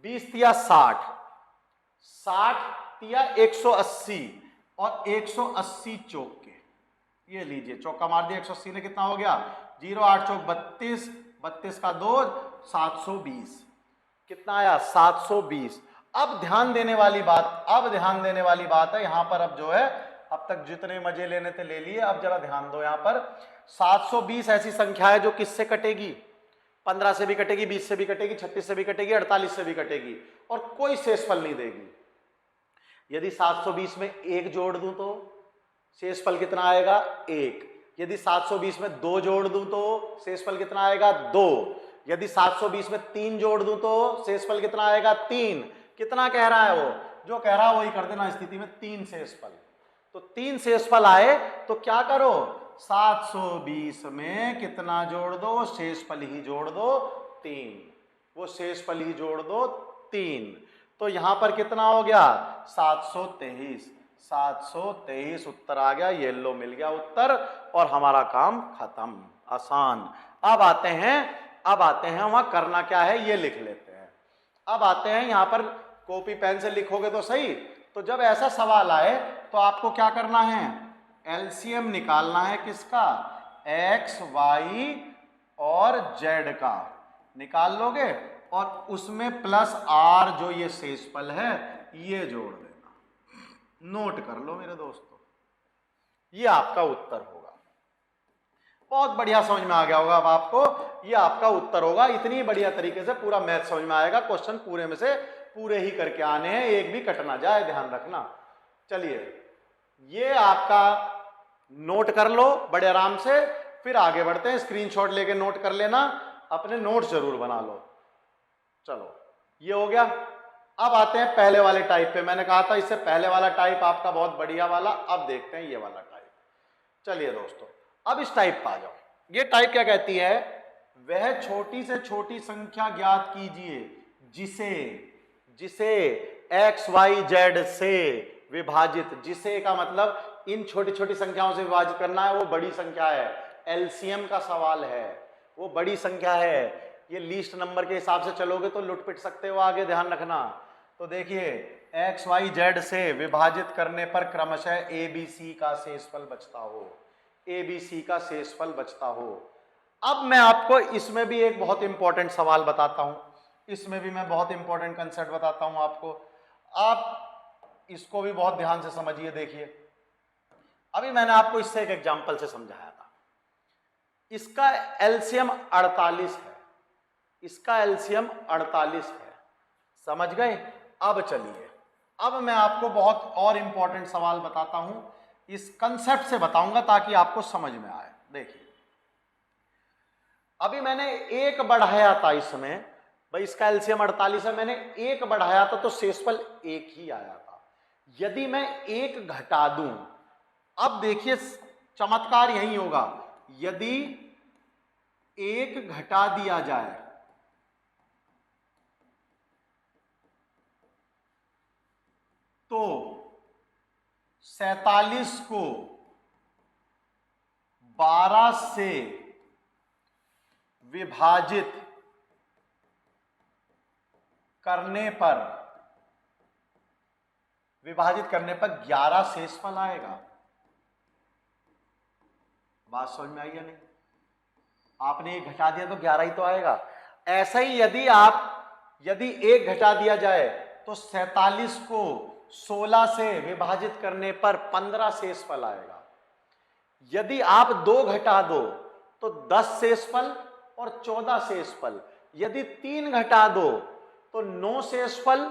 20 तिया 60, 60 तिया 180 और 180 चौक के, ये लीजिए चौका मार दिया। 180 ने कितना हो गया? 0, 8 चौक 32, 32 का 2, 720। कितना आया? 720। अब ध्यान देने वाली बात है यहां पर। अब जो है, अब तक जितने मजे लेने थे ले लिए, अब जरा ध्यान दो। यहां पर 720 ऐसी संख्या है जो किससे कटेगी? 15 से भी कटेगी, 20 से भी कटेगी, 36 से भी कटेगी, 48 से भी कटेगी और कोई शेषफल नहीं देगी। यदि 720 में 1 जोड़ दूं तो शेषफल कितना आएगा? 1। यदि 720 में 2 जोड़ दूं तो शेषफल कितना आएगा? 2। यदि 720 में 3 जोड़ दूं तो शेषफल कितना आएगा? 3। कितना कह रहा है वो? जो कह रहा है वही कर देना। स्थिति में 3 शेषफल, तो 3 शेषफल आए तो क्या करो? 720 में कितना जोड़ दो? शेषफल ही जोड़ दो 3। वो शेषफल ही जोड़ दो 3। तो यहां पर कितना हो गया? 723। 723 उत्तर आ गया, येलो मिल गया उत्तर और हमारा काम खत्म, आसान। अब आते हैं वहां करना क्या है ये लिख लेते हैं। अब आते हैं यहां पर, कॉपी पेन से लिखोगे तो सही। तो जब ऐसा सवाल आए तो आपको क्या करना है, एलसीएम निकालना है किसका, एक्स वाई और जेड का निकाल लोगे और उसमें प्लस आर जो ये शेषफल है ये जोड़ देना। नोट कर लो मेरे दोस्तों, ये आपका उत्तर होगा। बहुत बढ़िया समझ में आ गया होगा अब आपको, ये आपका उत्तर होगा। इतनी बढ़िया तरीके से पूरा मैथ समझ में आएगा। क्वेश्चन पूरे में से पूरे ही करके आने हैं, एक भी कट ना जाए, ध्यान रखना। चलिए ये आपका नोट कर लो बड़े आराम से, फिर आगे बढ़ते हैं। स्क्रीनशॉट लेके नोट कर लेना, अपने नोट्स जरूर बना लो। चलो ये हो गया। अब आते हैं पहले वाले टाइप पे। मैंने कहा था इससे पहले वाला टाइप आपका बहुत बढ़िया वाला, अब देखते हैं ये वाला टाइप। चलिए दोस्तों अब इस टाइप पे आ जाओ। ये टाइप क्या कहती है, वह छोटी से छोटी संख्या ज्ञात कीजिए जिसे एक्स वाई जेड से विभाजित, जिसे का मतलब इन छोटी छोटी संख्याओं से विभाजित करना है, वो बड़ी संख्या है। एलसीएम का सवाल है, वो बड़ी संख्या है। ये लीस्ट नंबर के हिसाब से चलोगे तो लुट पिट सकते हो आगे, ध्यान रखना। तो देखिए एक्स वाई जेड से विभाजित करने पर क्रमशः ए बी सी का शेषफल बचता हो, ए बी सी का शेषफल बचता हो। अब मैं आपको इसमें भी एक बहुत इंपॉर्टेंट सवाल बताता हूं, इसमें भी मैं बहुत इंपॉर्टेंट कंसेप्ट बताता हूं आपको। आप इसको भी बहुत ध्यान से समझिए। देखिए अभी मैंने आपको इससे एक एग्जांपल से समझाया था। इसका एलसीएम 48 है, इसका एलसीएम 48 है, समझ गए। अब चलिए, अब मैं आपको बहुत और इंपॉर्टेंट सवाल बताता हूं, इस कंसेप्ट से बताऊंगा ताकि आपको समझ में आए। देखिए अभी मैंने एक बढ़ाया था इसमें, भाई इसका एलसीएम 48 है, मैंने एक बढ़ाया था तो शेषफल एक ही आया था। यदि मैं एक घटा दूं, अब देखिए चमत्कार यही होगा, यदि एक घटा दिया जाए तो 47 को 12 से विभाजित करने पर 11 शेषफल आएगा। बात समझ में आई या नहीं? आपने एक घटा दिया तो 11 ही तो आएगा। ऐसा ही यदि एक घटा दिया जाए तो 47 को 16 से विभाजित करने पर 15 शेषफल आएगा। यदि आप 2 घटा दो तो 10 शेषफल और 14 शेषफल। यदि 3 घटा दो तो 9 शेषफल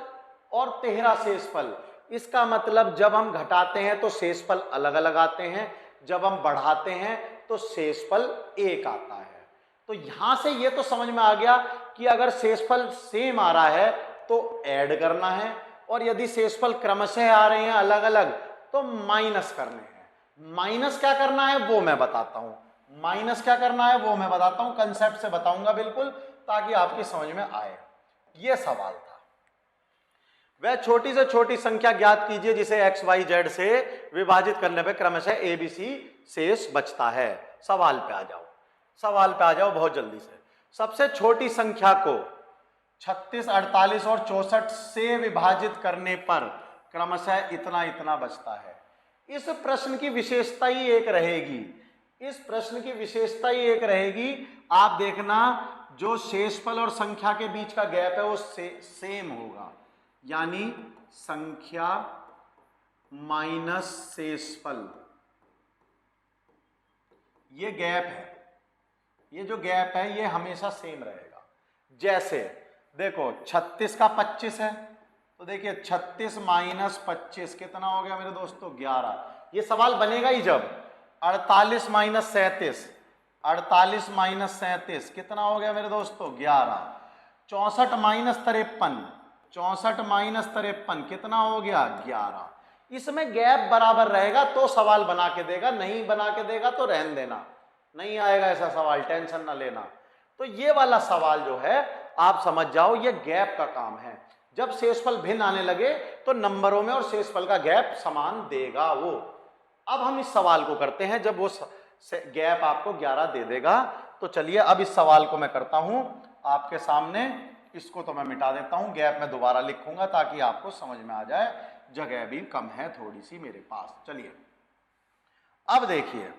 और 13 शेषफल। इसका मतलब जब हम घटाते हैं तो शेषफल अलग अलग आते हैं, जब हम बढ़ाते हैं तो शेषफल एक आता है। तो यहां से ये तो समझ में आ गया कि अगर शेषफल सेम आ रहा है तो ऐड करना है, और यदि शेषफल क्रमशः आ रहे हैं अलग अलग तो माइनस करने हैं। माइनस क्या करना है वो मैं बताता हूं, माइनस क्या करना है वो मैं बताता हूं, कंसेप्ट से बताऊंगा बिल्कुल, ताकि आपकी समझ में आए। ये सवाल था, वह छोटी से छोटी संख्या ज्ञात कीजिए जिसे एक्स वाई जेड से विभाजित करने पर क्रमशः ए बी सी शेष बचता है। सवाल पे आ जाओ, सवाल पे आ जाओ बहुत जल्दी से। सबसे छोटी संख्या को 36, 48 और 64 से विभाजित करने पर क्रमशः इतना इतना बचता है। इस प्रश्न की विशेषता ही एक रहेगी, इस प्रश्न की विशेषता ही एक रहेगी, आप देखना जो शेषफल और संख्या के बीच का गैप है वो सेम होगा, यानी संख्या माइनस शेषफल, ये गैप है, ये जो गैप है ये हमेशा सेम रहेगा। जैसे देखो 36 का 25 है तो देखिए 36 माइनस 25 कितना हो गया मेरे दोस्तों, 11। ये सवाल बनेगा ही जब 48 माइनस 37, 48 माइनस 37 कितना हो गया मेरे दोस्तों, 11। 64 माइनस 53, 64 माइनस 53 कितना हो गया, 11। इसमें गैप बराबर रहेगा तो सवाल बना के देगा, नहीं बना के देगा तो रहन देना, नहीं आएगा ऐसा सवाल, टेंशन ना लेना। तो ये वाला सवाल जो है आप समझ जाओ ये गैप का काम है। जब शेषफल भिन्न आने लगे तो नंबरों में और शेषफल का गैप समान देगा वो। अब हम इस सवाल को करते हैं जब वो गैप आपको 11 दे देगा। तो चलिए अब इस सवाल को मैं करता हूं आपके सामने। इसको तो मैं मिटा देता हूं, गैप मैं दोबारा लिखूंगा ताकि आपको समझ में आ जाए, जगह भी कम है थोड़ी सी मेरे पास। चलिए अब देखिए,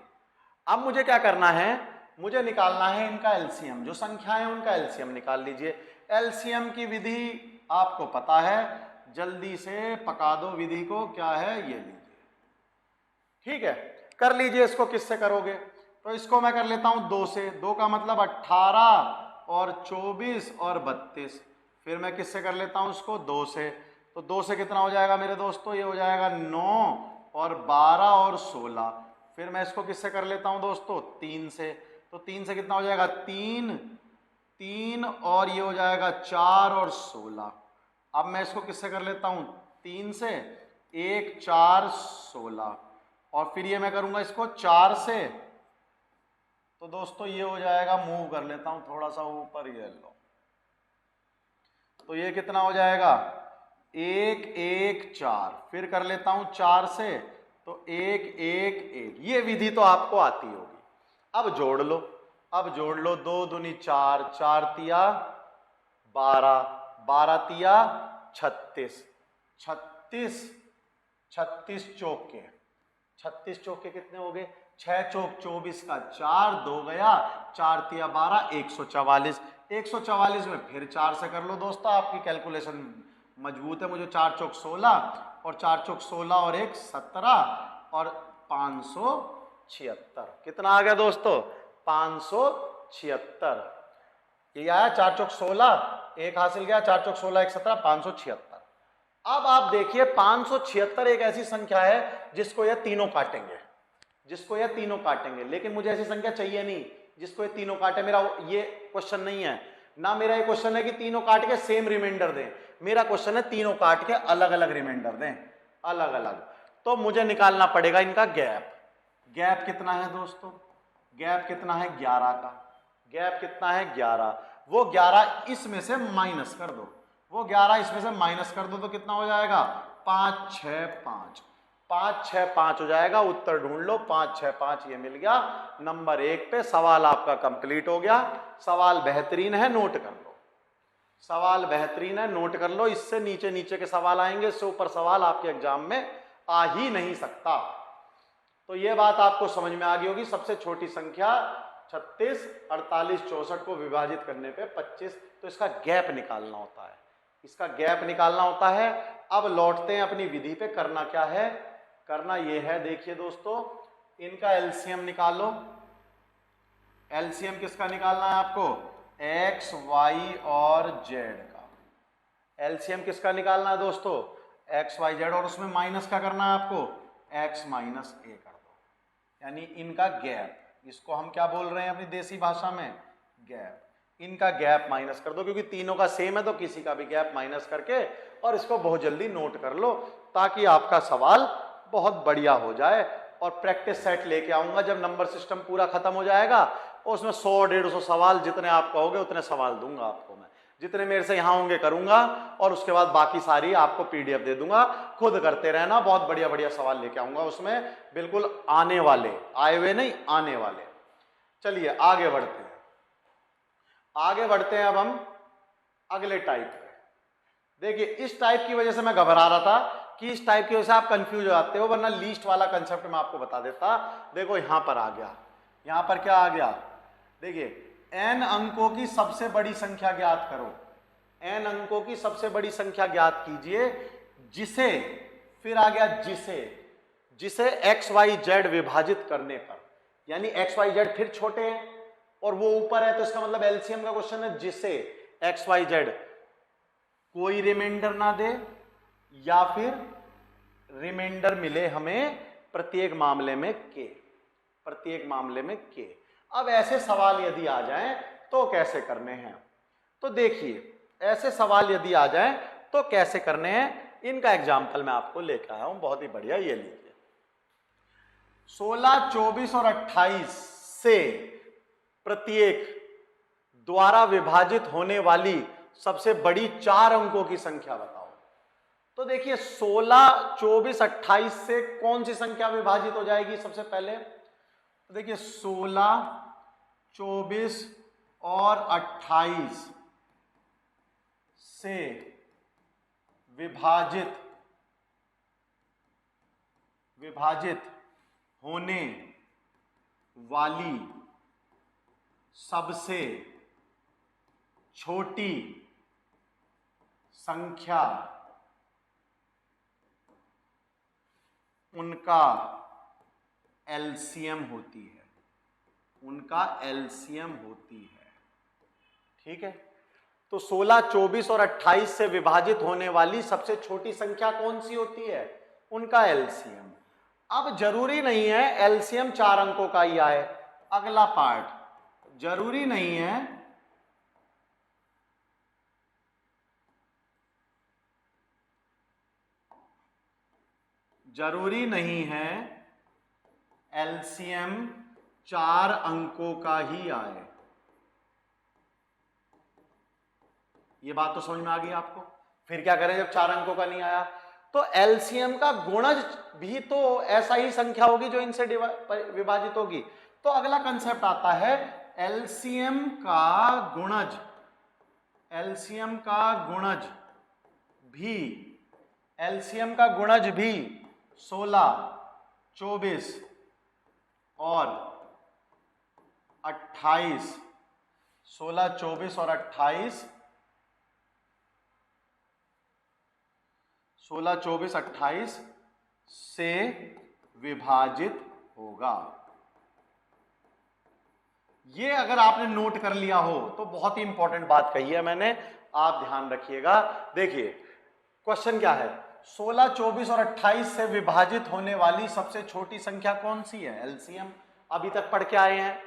अब मुझे क्या करना है, मुझे निकालना है इनका एलसीएम। जो संख्याएं हैं उनका एलसीएम निकाल लीजिए। एलसीएम की विधि आपको पता है, जल्दी से पका दो विधि को, क्या है ये लीजिए, ठीक है, कर लीजिए। इसको किससे करोगे, तो इसको मैं कर लेता हूं 2 से। 2 का मतलब 18 और 24 और 32। फिर मैं किससे कर लेता हूं इसको, 2 से। तो 2 से कितना हो जाएगा मेरे दोस्तों, ये हो जाएगा 9 और 12 और 16। फिर मैं इसको किससे कर लेता हूं दोस्तों, 3 से। तो 3 से कितना हो जाएगा, 3 और ये हो जाएगा 4 और 16। अब मैं इसको किससे कर लेता हूं, 3 से, 1 4 16। और फिर ये मैं करूंगा इसको 4 से। तो दोस्तों ये हो जाएगा, मूव कर लेता हूं थोड़ा सा ऊपर, ये लो, तो ये कितना हो जाएगा, 1 1 4। फिर कर लेता हूं 4 से, तो 1 1 1। ये विधि तो आपको आती होगी। अब जोड़ लो, अब जोड़ लो, 2 दूनी 4, 4 तिया 12, 12 तिया 36, 36 चौके, 36 चौके कितने हो गए, 6 चौक 24 का 4, 2 गया, 4 तिया 12, 144। 144 में फिर 4 से कर लो दोस्तों, आपकी कैलकुलेशन मजबूत है। मुझे 4 चौक 16 और 4 चौक 16 और 1 17 और 576। कितना आ गया दोस्तों, 576। ये आया 4 चौक 16, 1 हासिल गया, 4 चौक 16 1 17, 576। अब आप देखिए 576 एक ऐसी संख्या है जिसको यह तीनों काटेंगे, जिसको यह तीनों काटेंगे। लेकिन मुझे ऐसी संख्या चाहिए नहीं जिसको ये तीनों काटे। मेरा ये क्वेश्चन नहीं है ना, मेरा ये क्वेश्चन है कि तीनों काट के सेम रिमाइंडर दें। मेरा क्वेश्चन है तीनों काट के अलग अलग रिमाइंडर दें, अलग अलग। तो मुझे निकालना पड़ेगा इनका गैप। गैप कितना है दोस्तों, गैप कितना है 11 का। गैप कितना है 11। वो 11 इसमें से माइनस कर दो, वो 11 इसमें से माइनस कर दो तो कितना हो जाएगा, 5 6 5, 5 6 5 हो जाएगा। उत्तर ढूंढ लो, 5 6 5 ये मिल गया। नंबर 1 पे सवाल आपका कंप्लीट हो गया। सवाल बेहतरीन है, नोट कर लो, सवाल बेहतरीन है, नोट कर लो। इससे नीचे नीचे के सवाल आएंगे, इससे ऊपर सवाल आपके एग्जाम में आ ही नहीं सकता। तो ये बात आपको समझ में आ गई होगी। सबसे छोटी संख्या 36, 48, 64 को विभाजित करने पे 25। तो इसका गैप निकालना होता है, इसका गैप निकालना होता है। अब लौटते हैं अपनी विधि पे। करना क्या है, करना ये है, देखिए दोस्तों, इनका एलसीएम निकालो। एलसीएम किसका निकालना है आपको, एक्स वाई और जेड का। एलसीएम किसका निकालना है दोस्तों, एक्स वाई जेड। और उसमें माइनस क्या करना है आपको, एक्स माइनस ए कर दो, यानी इनका गैप। इसको हम क्या बोल रहे हैं अपनी देसी भाषा में, गैप। इनका गैप माइनस कर दो, क्योंकि तीनों का सेम है तो किसी का भी गैप माइनस करके और इसको बहुत जल्दी नोट कर लो, ताकि आपका सवाल बहुत बढ़िया हो जाए। और प्रैक्टिस सेट लेके आऊंगा जब नंबर सिस्टम पूरा खत्म हो जाएगा, और उसमें 100-150 सवाल जितने आप कहोगे उतने सवाल दूंगा आपको मैं। जितने मेरे से यहाँ होंगे करूंगा, और उसके बाद बाकी सारी आपको पीडीएफ दे दूंगा, खुद करते रहना। बहुत बढ़िया बढ़िया सवाल लेके आऊंगा उसमें, बिल्कुल आने वाले, आए हुए नहीं, आने वाले। चलिए आगे बढ़ते हैं, आगे बढ़ते हैं अब हम अगले टाइप पे। देखिए इस टाइप की वजह से मैं घबरा रहा था कि इस टाइप की वजह से आप कंफ्यूज हो जाते हो, वरना लीस्ट वाला कंसेप्ट मैं आपको बता देता। देखो यहां पर आ गया, यहां पर क्या आ गया, देखिए n अंकों की सबसे बड़ी संख्या ज्ञात करो। n अंकों की सबसे बड़ी संख्या ज्ञात कीजिए जिसे, फिर आ गया जिसे x y z विभाजित करने पर, यानी x y z फिर छोटे हैं और वो ऊपर है, तो इसका मतलब एलसीएम का क्वेश्चन है जिसे x y z कोई रिमाइंडर ना दे या फिर रिमाइंडर मिले हमें प्रत्येक मामले में k, प्रत्येक मामले में k। अब ऐसे सवाल यदि आ जाएं तो कैसे करने हैं, तो देखिए ऐसे सवाल यदि आ जाएं तो कैसे करने हैं, इनका एग्जाम्पल मैं आपको लेकर आया हूं, बहुत ही बढ़िया। ये लीजिए 16, 24 और 28 से प्रत्येक द्वारा विभाजित होने वाली सबसे बड़ी 4 अंकों की संख्या बताओ। तो देखिए 16, 24, 28 से कौन सी संख्या विभाजित हो जाएगी सबसे पहले? तो देखिए 16, 24 और 28 से विभाजित होने वाली सबसे छोटी संख्या उनका एलसीएम होती है, उनका एलसीएम होती है। ठीक है, तो 16, 24 और 28 से विभाजित होने वाली सबसे छोटी संख्या कौन सी होती है? उनका एलसीएम। अब जरूरी नहीं है एलसीएम 4 अंकों का ही आए। अगला पार्ट, जरूरी नहीं है एलसीएम 4 अंकों का ही आए। ये बात तो समझ में आ गई आपको? फिर क्या करें जब 4 अंकों का नहीं आया? तो एलसीएम का गुणज भी तो ऐसा ही संख्या होगी जो इनसे विभाजित होगी। तो अगला कंसेप्ट आता है एलसीएम का गुणज भी 16, 24 और 28, 16, 24 और 28, 16, 24, 28 से विभाजित होगा। ये अगर आपने नोट कर लिया हो तो बहुत ही इंपॉर्टेंट बात कही है मैंने, आप ध्यान रखिएगा। देखिए क्वेश्चन क्या है, 16, 24 और 28 से विभाजित होने वाली सबसे छोटी संख्या कौन सी है? एलसीएम। अभी तक पढ़ के आए हैं।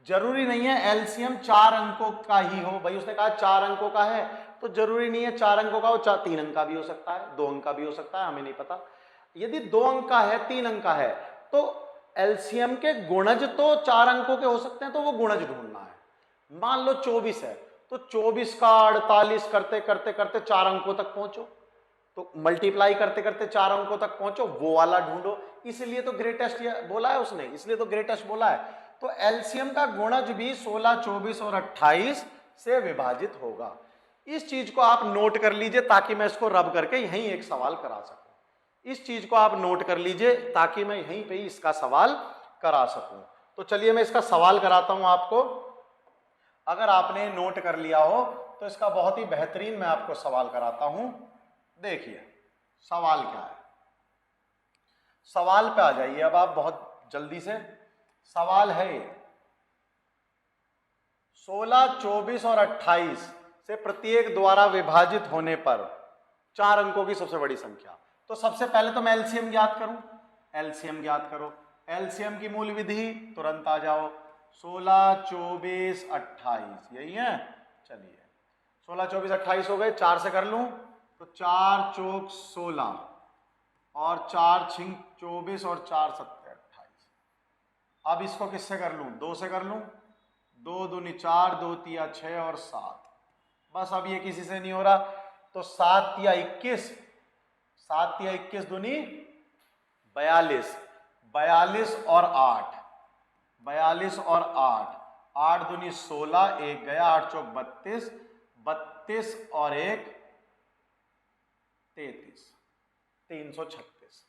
जरूरी नहीं है एलसीएम 4 अंकों का ही हो। भाई उसने कहा 4 अंकों का है, तो जरूरी नहीं है 4 अंकों का हो, 3 अंक का भी हो सकता है, 2 अंक का भी हो सकता है, हमें नहीं पता। यदि 2 अंक का है, 3 अंक का है, तो एलसीएम के गुणज तो 4 अंकों के हो सकते हैं, तो वो गुणज ढूंढना है। मान लो 24 है, तो 24 का 48 करते करते करते 4 अंकों तक पहुंचो, तो मल्टीप्लाई करते करते 4 अंकों तक पहुंचो, वो वाला ढूंढो। इसलिए तो ग्रेटेस्ट बोला है उसने, इसलिए तो ग्रेटेस्ट बोला है। तो एलसीएम का गुणज भी 16, 24 और 28 से विभाजित होगा। इस चीज को आप नोट कर लीजिए ताकि मैं इसको रब करके यहीं एक सवाल करा सकूं। इस चीज को आप नोट कर लीजिए ताकि मैं यहीं पे ही इसका सवाल करा सकूं। तो चलिए मैं इसका सवाल कराता हूं आपको। अगर आपने नोट कर लिया हो तो इसका बहुत ही बेहतरीन मैं आपको सवाल कराता हूं। देखिए सवाल क्या है, सवाल पे आ जाइए अब आप बहुत जल्दी से। सवाल है 16, 24 और 28 से प्रत्येक द्वारा विभाजित होने पर 4 अंकों की सबसे बड़ी संख्या। तो सबसे पहले तो मैं एलसीएम ज्ञात करूं। एलसीएम ज्ञात करो। एलसीएम की मूल विधि तुरंत आ जाओ, 16, 24, 28 यही है। चलिए 16, 24, 28 हो गए, 4 से कर लूं तो 4 चौक 16 और 4 छिंग 24 और 4 सत्ते 28। अब इसको किससे कर लूं? 2 से कर लूं, 2 दूनी 4, 2 तिया 6 और 7। बस अब ये किसी से नहीं हो रहा, तो 7 तिया 21, 7 तिया 21 दूनी 42, 42 और 8, 42 और 8, 8 दूनी 16, 1 गया, 8 चौक 32, 32 और 1 33, 336।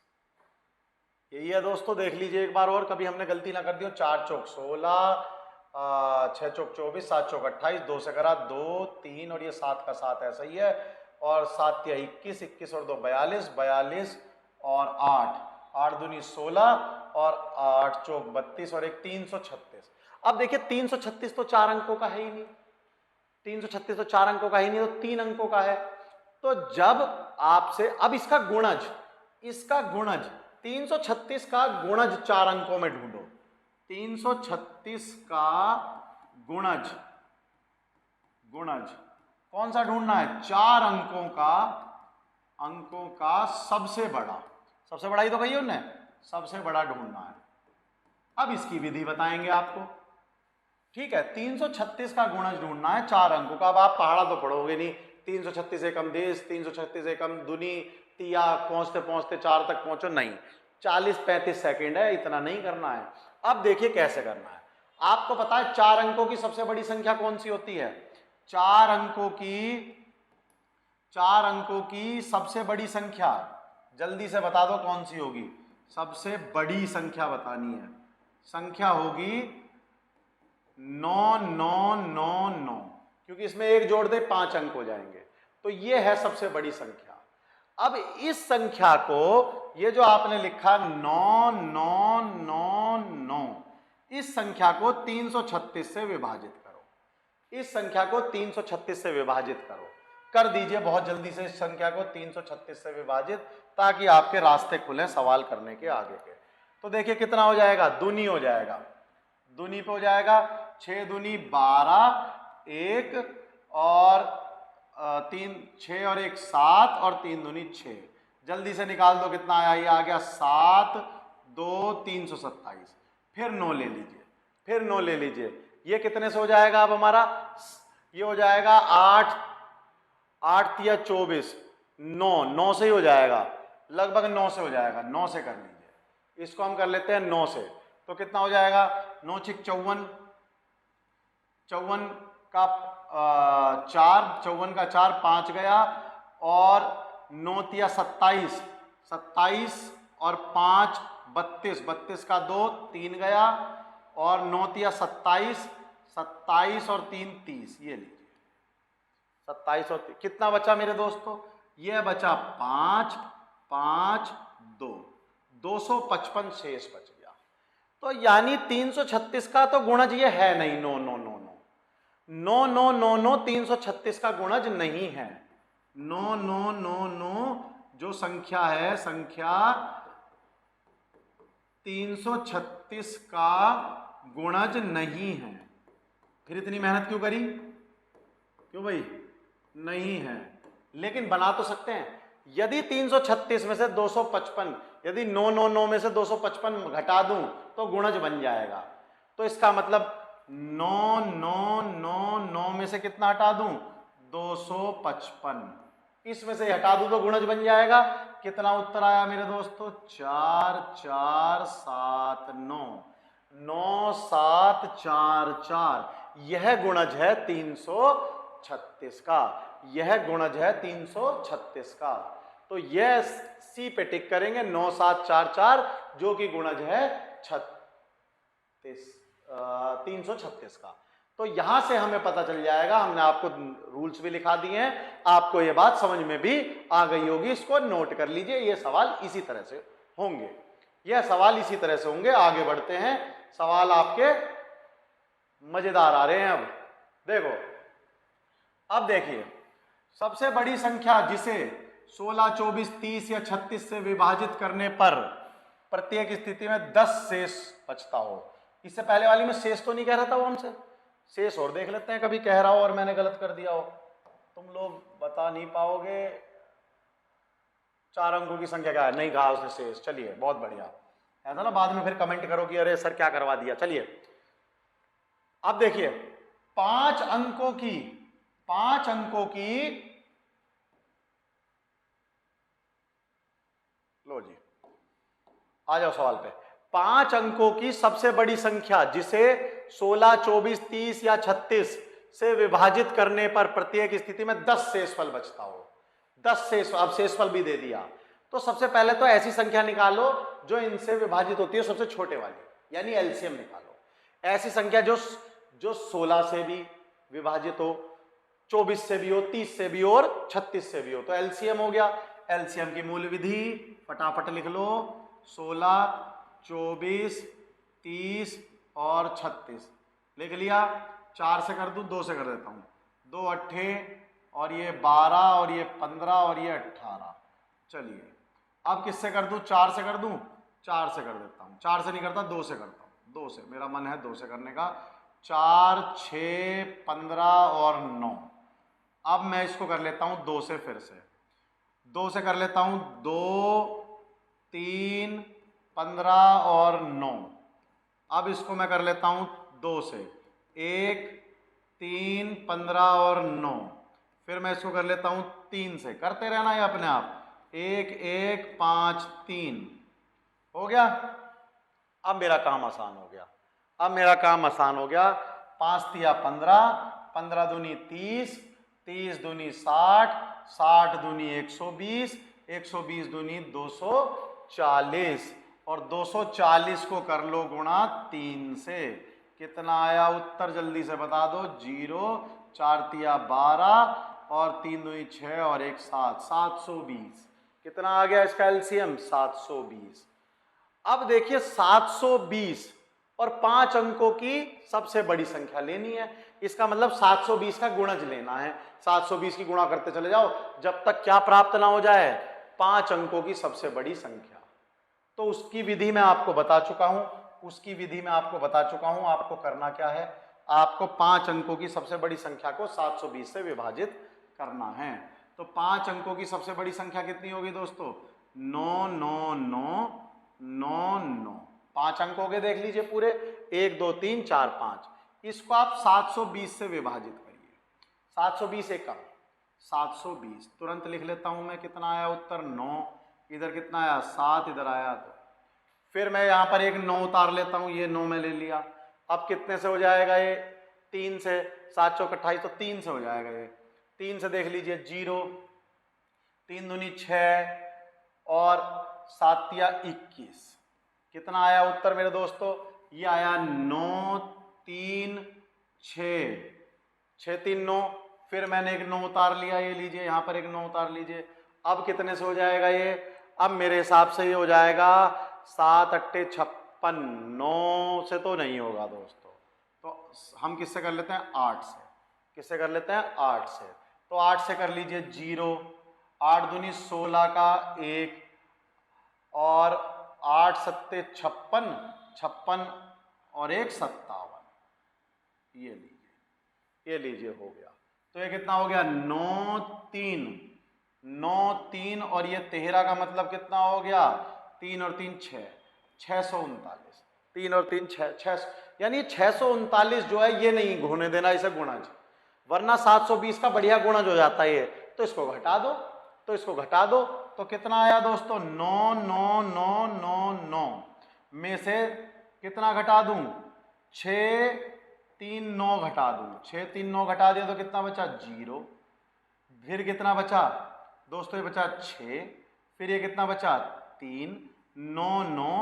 यही है दोस्तों, देख लीजिए एक बार और, कभी हमने गलती ना कर दी हो। 4 चौक 16, 6 चौक 24, 7 चौक 28, 2 से करा 2, 3 और ये 7 का 7 ऐसा ही है, और 7 तिया 21, 21 और 2 42, 42 और 8, 8 दूनी 16 और 8 चौक 32 और 1 336। अब देखिए 336 तो 4 अंकों का है ही नहीं, 336 तो 4 अंकों का ही नहीं, तो 3 अंकों का है। तो जब आपसे अब इसका गुणज 336 का गुणज 4 अंकों में ढूंढो। 336 का गुणज कौन सा ढूंढना है? 4 अंकों का सबसे बड़ा ही तो कही उन्होंने, सबसे बड़ा ढूंढना है। अब इसकी विधि बताएंगे आपको। ठीक है, 336 का गुणज ढूंढना है 4 अंकों का। अब आप पहाड़ा तो पढ़ोगे नहीं, 336 एकम देश, 336 एकम दुनी, तिया, पहुंचते पहुंचते 4 तक पहुंचो, नहीं, 40-35 सेकेंड है, इतना नहीं करना है। अब देखिए कैसे करना है। आपको पता है 4 अंकों की सबसे बड़ी संख्या कौन सी होती है? 4 अंकों की सबसे बड़ी संख्या, जल्दी से बता दो कौन सी होगी? सबसे बड़ी संख्या बतानी है। संख्या होगी 9999, क्योंकि इसमें एक जोड़ दे 5 अंक हो जाएंगे, तो ये है सबसे बड़ी संख्या। अब इस संख्या को, ये जो आपने लिखा 9999, इस संख्या को 336 से विभाजित करो। इस संख्या को 336 से विभाजित करो, कर दीजिए बहुत जल्दी से इस संख्या को 336 से विभाजित, ताकि आपके रास्ते खुले सवाल करने के आगे के। तो देखिए कितना हो जाएगा, दूनी हो जाएगा, दूनी पे हो जाएगा 6 दूनी 12, 1 और 3, 6 और 1 7 और 3 दूनी 6। जल्दी से निकाल दो कितना आया, ये आ गया 7 2 327। फिर 9 ले लीजिए, फिर 9 ले लीजिए, ये कितने से हो जाएगा अब हमारा? ये हो जाएगा 8 8 या 24, 9 से ही हो जाएगा, लगभग 9 से हो जाएगा, 9 से कर लीजिए। इसको हम कर लेते हैं 9 से, तो कितना हो जाएगा? 9 6 54, 54 का 4, 54 का 4 5 गया, और 9 तिया 27, 27 और 5 32, 32 का 2 3 गया, और 9 तिया 27, 27 और 3 30, ये लीजिए 27 और 3, कितना बचा मेरे दोस्तों? ये बचा 5 5 2, 255 शेष बच गया। तो यानी 336 का तो गुणज ये है नहीं, 9999 336 का गुणज नहीं है। 9999 जो संख्या है, संख्या 336 का गुणज नहीं है। फिर इतनी मेहनत क्यों करी? क्यों भाई? नहीं है, लेकिन बना तो सकते हैं। यदि 336 में से 255, यदि 999 में से 255 घटा दूं तो गुणज बन जाएगा। तो इसका मतलब 9999 में से कितना हटा दूं? 255, इसमें से हटा दूं तो गुणज बन जाएगा। कितना उत्तर आया मेरे दोस्तों? 4 4 7 9, 9 7 4 4। यह गुणज है 336 का, यह गुणज है 336 का। तो यह सी पे टिक करेंगे, 9 7 4 4, जो कि गुणज है 336 का। तो यहां से हमें पता चल जाएगा, हमने आपको रूल्स भी लिखा दिए हैं, आपको यह बात समझ में भी आ गई होगी। इसको नोट कर लीजिए, ये सवाल इसी तरह से होंगे, यह सवाल इसी तरह से होंगे। आगे बढ़ते हैं, सवाल आपके मजेदार आ रहे हैं। अब देखो, अब देखिए, सबसे बड़ी संख्या जिसे 16 24 30 या 36 से विभाजित करने पर प्रत्येक स्थिति में 10 शेष बचता हो। इससे पहले वाली में शेष तो नहीं कह रहा था वो हमसे, शेष और देख लेते हैं, कभी कह रहा हो और मैंने गलत कर दिया हो। तुम लोग बता नहीं पाओगे 4 अंकों की संख्या क्या है, नहीं कहा उसने शेष। चलिए बहुत बढ़िया, ऐसा ना बाद में फिर कमेंट करो कि अरे सर क्या करवा दिया। चलिए अब देखिए, 5 अंकों की लो जी, आ जाओ सवाल पे। 5 अंकों की सबसे बड़ी संख्या जिसे 16 24 30 या 36 से विभाजित करने पर प्रत्येक स्थिति में 10 शेषफल बचता हो। 10 शेष, अब शेषफल भी दे दिया। तो सबसे पहले तो ऐसी संख्या निकालो जो इनसे विभाजित होती है सबसे छोटे वाली, यानी एलसीएम निकालो। ऐसी संख्या जो 16 से भी विभाजित हो, 24 से भी हो, 30 से भी हो और 36 से भी हो, तो एलसीएम हो गया। एलसीएम की मूल विधि फटाफट लिख लो, 16 24 30 और 36 लिख लिया। 4 से कर दूं, 2 से कर देता हूं, 2 अट्ठे और ये 12 और ये 15 और ये 18। चलिए अब किससे कर दूं? 4 से कर दूं, 4 से कर देता हूं। 4 से नहीं करता, 2 से करता हूं, 2 से, मेरा मन है 2 से करने का। 4 6 15 और 9। अब मैं इसको कर लेता हूं 2 से, फिर से 2 से कर लेता हूं, 2 3 15 और 9। अब इसको मैं कर लेता हूं 2 से, 1 3 15 और 9। फिर मैं इसको कर लेता हूं 3 से, करते रहना है अपने आप। 1 1 5 3 हो गया। अब मेरा काम आसान हो गया, अब मेरा काम आसान हो गया। 5 तिया 15, 15 दूनी 30, 30 दूनी 60, 60 दूनी 120, 120 दूनी 240 और 240 को कर लो गुणा 3 से। कितना आया उत्तर जल्दी से बता दो। 0, 4 तिया 12 और 3 दूनी 6 और 1 7, 720। कितना आ गया इसका एलसीएम? 720। अब देखिए 720 और 5 अंकों की सबसे बड़ी संख्या लेनी है। इसका मतलब 720 का गुणज लेना है। 720 की गुणा करते चले जाओ जब तक क्या प्राप्त ना हो जाए? 5 अंकों की सबसे बड़ी संख्या। तो उसकी विधि मैं आपको बता चुका हूं, उसकी विधि मैं आपको बता चुका हूं। आपको करना क्या है? आपको 5 अंकों की सबसे बड़ी संख्या को 720 से विभाजित करना है। तो 5 अंकों की सबसे बड़ी संख्या कितनी होगी दोस्तों? 9 9 9 9 9। 5 अंक हो गए, देख लीजिए पूरे, 1 2 3 4 5। इसको आप 720 से विभाजित करिए। 720 एकम 720 तुरंत लिख लेता हूं मैं। कितना आया उत्तर? 9। इधर कितना आया? 7। इधर आया 2। फिर मैं यहां पर एक 9 उतार लेता हूं। ये 9 मैं ले लिया। अब कितने से हो जाएगा ये? 3 से। 7 चौक 28, तो 3 से हो जाएगा ये। 3 से देख लीजिए 0, 3 दूनी 6 और 7 तिया 21। कितना आया उत्तर मेरे दोस्तों? ये आया 9 3 6, 6 3 9। फिर मैंने एक 9 उतार लिया, ये लीजिए यहां पर एक 9 उतार लीजिए। अब कितने से हो जाएगा ये? अब मेरे हिसाब से ये हो जाएगा 7 अट्टे 56। 9 से तो नहीं होगा दोस्तों, तो हम किससे कर लेते हैं? 8 से। किससे कर लेते हैं? 8 से। तो 8 से कर लीजिए 0, 8 दूनी 16 का 1 और 8 सत्ते 56, 56 और 1 57। ये लीजिए, ये लीजिए, हो गया। तो ये कितना हो गया? 9 3, 9 3 और ये 13 का मतलब कितना हो गया? 3 और 3 6, 639। 3 और 3 6 6, यानी 639 जो है ये नहीं होने देना इसे गुणज, वरना 720 का बढ़िया गुणज हो जाता है ये। तो इसको घटा दो, तो इसको घटा दो। तो कितना आया दोस्तों? 9 9 9 9 9 में से कितना घटा दूं? 6 3 9 घटा दूं। 6 3 9 घटा दिया तो कितना बचा? 0। फिर कितना बचा दोस्तों? ये बचा 6। फिर ये कितना बचा? 3 9 9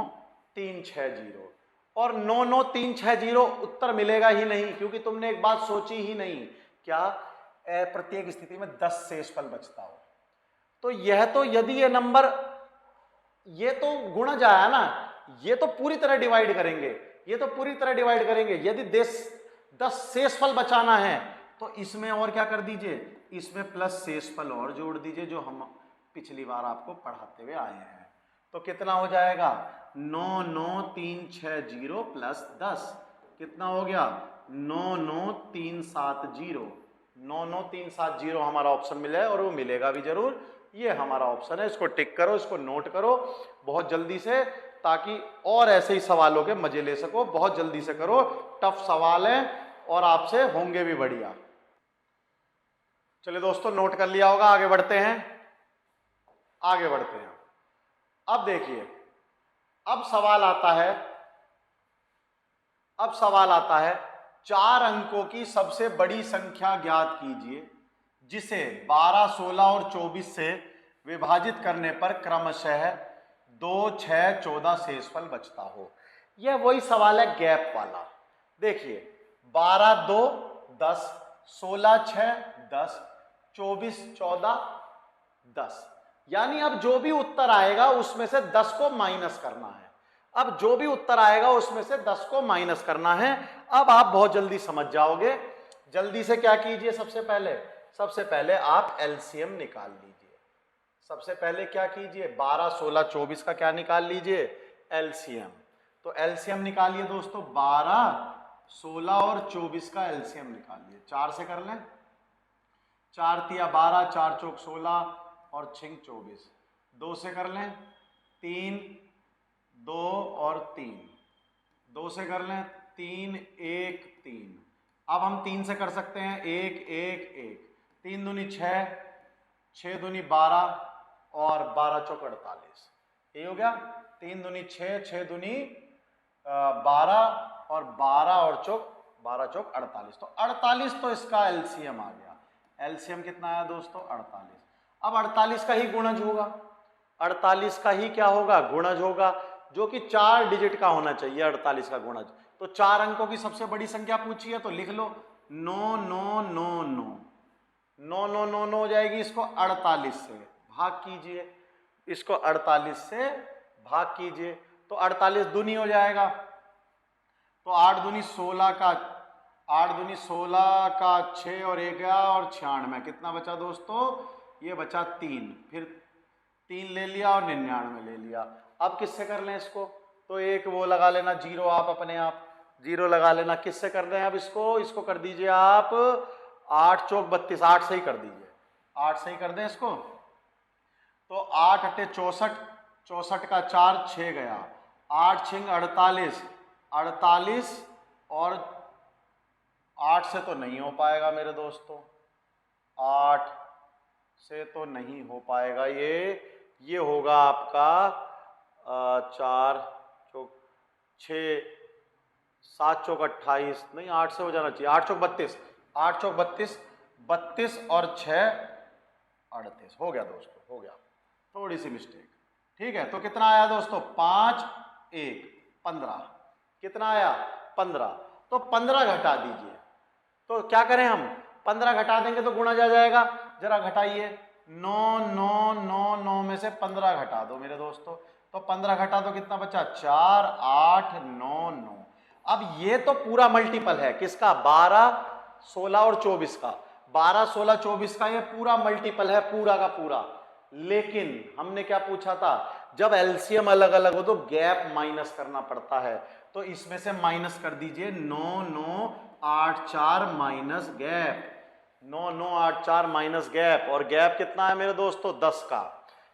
3 6 0 और 9 9 3 6 0 उत्तर मिलेगा ही नहीं, क्योंकि तुमने एक बात सोची ही नहीं। क्या? प्रत्येक स्थिति में 10 शेषफल बचता हो। तो यह तो यदि ये नंबर, ये तो गुणज आया ना, ये तो पूरी तरह डिवाइड करेंगे, ये तो पूरी तरह डिवाइड करेंगे। यदि 10 शेषफल बचाना है तो इसमें और क्या कर दीजिए? इसमें प्लस शेषफल और जोड़ दीजिए, जो हम पिछली बार आपको पढ़ाते हुए आए हैं। तो कितना हो जाएगा? 9 9 3 6 0 प्लस 10 कितना हो गया? 9 9 3 7 0। 9 9 3 7 0 हमारा ऑप्शन मिला है और वो मिलेगा भी जरूर। ये हमारा ऑप्शन है, इसको टिक करो, इसको नोट करो बहुत जल्दी से, ताकि और ऐसे ही सवालों के मजे ले सको। बहुत जल्दी से करो, टफ सवाल है और आपसे होंगे भी बढ़िया। चलिए दोस्तों, नोट कर लिया होगा, आगे बढ़ते हैं, आगे बढ़ते हैं। अब देखिए, अब सवाल आता है, अब सवाल आता है 4 अंकों की सबसे बड़ी संख्या ज्ञात कीजिए जिसे 12 16 और 24 से विभाजित करने पर क्रमशः 2 6 14 शेषफल बचता हो। यह वही सवाल है गैप वाला। देखिए 12 2 10, 16 6 10, 24 14 10, यानी अब जो भी उत्तर आएगा उसमें से 10 को माइनस करना है। अब जो भी उत्तर आएगा उसमें से 10 को माइनस करना है। अब आप बहुत जल्दी समझ जाओगे। जल्दी से क्या कीजिए? सबसे पहले आप एलसीएम निकाल लीजिए। सबसे पहले क्या कीजिए? 12 16 24 का क्या निकाल लीजिए? एलसीएम। तो एलसीएम निकालिए दोस्तों। 12 16 और 24 का एलसीएम निकालिए। 4 से कर लें। 4 तिया 12, 4 चौक 16 और 6 24। 2 से कर लें। 3 2 और 3। 2 से कर लें। 3 1 3। अब हम 3 से कर सकते हैं, 1 1 1, 3 दूनी 6, 6 दूनी 12 और 12 चौक 48, ये हो गया। 3 दूनी 6, 6 दूनी 12 और 12 और चौक 12 चौक 48, तो 48 तो इसका एलसीएम आ गया। एलसीएम कितना आया दोस्तों? 48। अब 48 का ही गुणज होगा, 48 का ही क्या होगा? गुणज होगा, जो कि 4 डिजिट का होना चाहिए 48 का गुणज। तो 4 अंकों की सबसे बड़ी संख्या पूछी है तो लिख लो 9 9 9 9, 9 9 9 9 हो जाएगी। इसको 48 से भाग कीजिए, इसको 48 से भाग कीजिए, तो 48 दूनी हो जाएगा। तो 8 दूनी 16 का 8 दूनी 16 का 6 और 1 गया और 96, कितना बचा दोस्तों? ये बचा 3, फिर 3 ले लिया और 99 ले लिया। अब किससे कर लें इसको? तो एक वो लगा लेना जीरो, आप अपने आप जीरो लगा लेना। किससे कर रहे हैं अब इसको? इसको कर दीजिए आप 8 चौक 32, 8 से ही कर दीजिए, 8 से ही कर दें इसको। तो 8 अट्ठे 64, 64 का 4 6 गया, 8 छिंग 48, 48 और 8 से तो नहीं हो पाएगा मेरे दोस्तों, 8 से तो नहीं हो पाएगा ये होगा आपका 4 चौक 6, 7 चौक 28, नहीं 8 से हो जाना चाहिए, 8 चौक 32, 8 चौक 32, 32 और 6 38, हो गया दोस्तों, हो गया, थोड़ी सी मिस्टेक। ठीक है, तो कितना आया दोस्तों? 5 1 15, कितना आया? 15। तो 15 घटा दीजिए, तो क्या करें हम? 15 घटा देंगे तो गुणा जा जाएगा, जरा घटाइए, 9 9 9 9 में से 15 घटा दो मेरे दोस्तों, तो 15 घटा दो कितना बचा? 4 8 9 9। अब ये तो पूरा मल्टीपल है किसका? 12 16 और 24 का, 12 16 24 का ये पूरा मल्टीपल है, पूरा का पूरा। लेकिन हमने क्या पूछा था? जब एलसीएम अलग अलग हो तो गैप माइनस करना पड़ता है, तो इसमें से माइनस कर दीजिए 9 9 8 4 माइनस गैप, 9 9 8 4 माइनस गैप, और गैप कितना है मेरे दोस्तों? 10 का।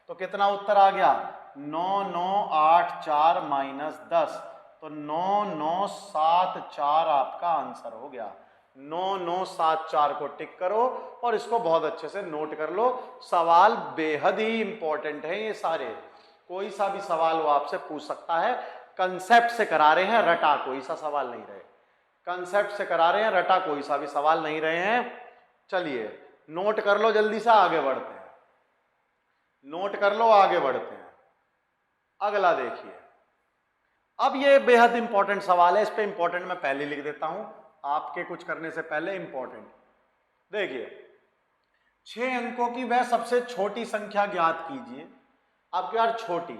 तो कितना उत्तर आ गया? 9 9 8 4 माइनस 10, तो 9 9 7 4 आपका आंसर हो गया। 9 9 7 4 को टिक करो और इसको बहुत अच्छे से नोट कर लो। सवाल बेहद ही इंपॉर्टेंट है ये सारे, कोई सा भी सवाल वो आपसे पूछ सकता है। कंसेप्ट से करा रहे हैं, रटा कोई सा सवाल नहीं रहे, कंसेप्ट से करा रहे हैं, रटा कोई सा भी सवाल नहीं रहे हैं। चलिए नोट कर लो, जल्दी से आगे बढ़ते हैं, नोट कर लो, आगे बढ़ते हैं। अगला देखिए, अब ये बेहद इंपॉर्टेंट सवाल है, इस पे इंपॉर्टेंट मैं पहले लिख देता हूं आपके कुछ करने से पहले। इंपॉर्टेंट देखिए, 6 अंकों की वह सबसे छोटी संख्या ज्ञात कीजिए। अब क्या? छोटी,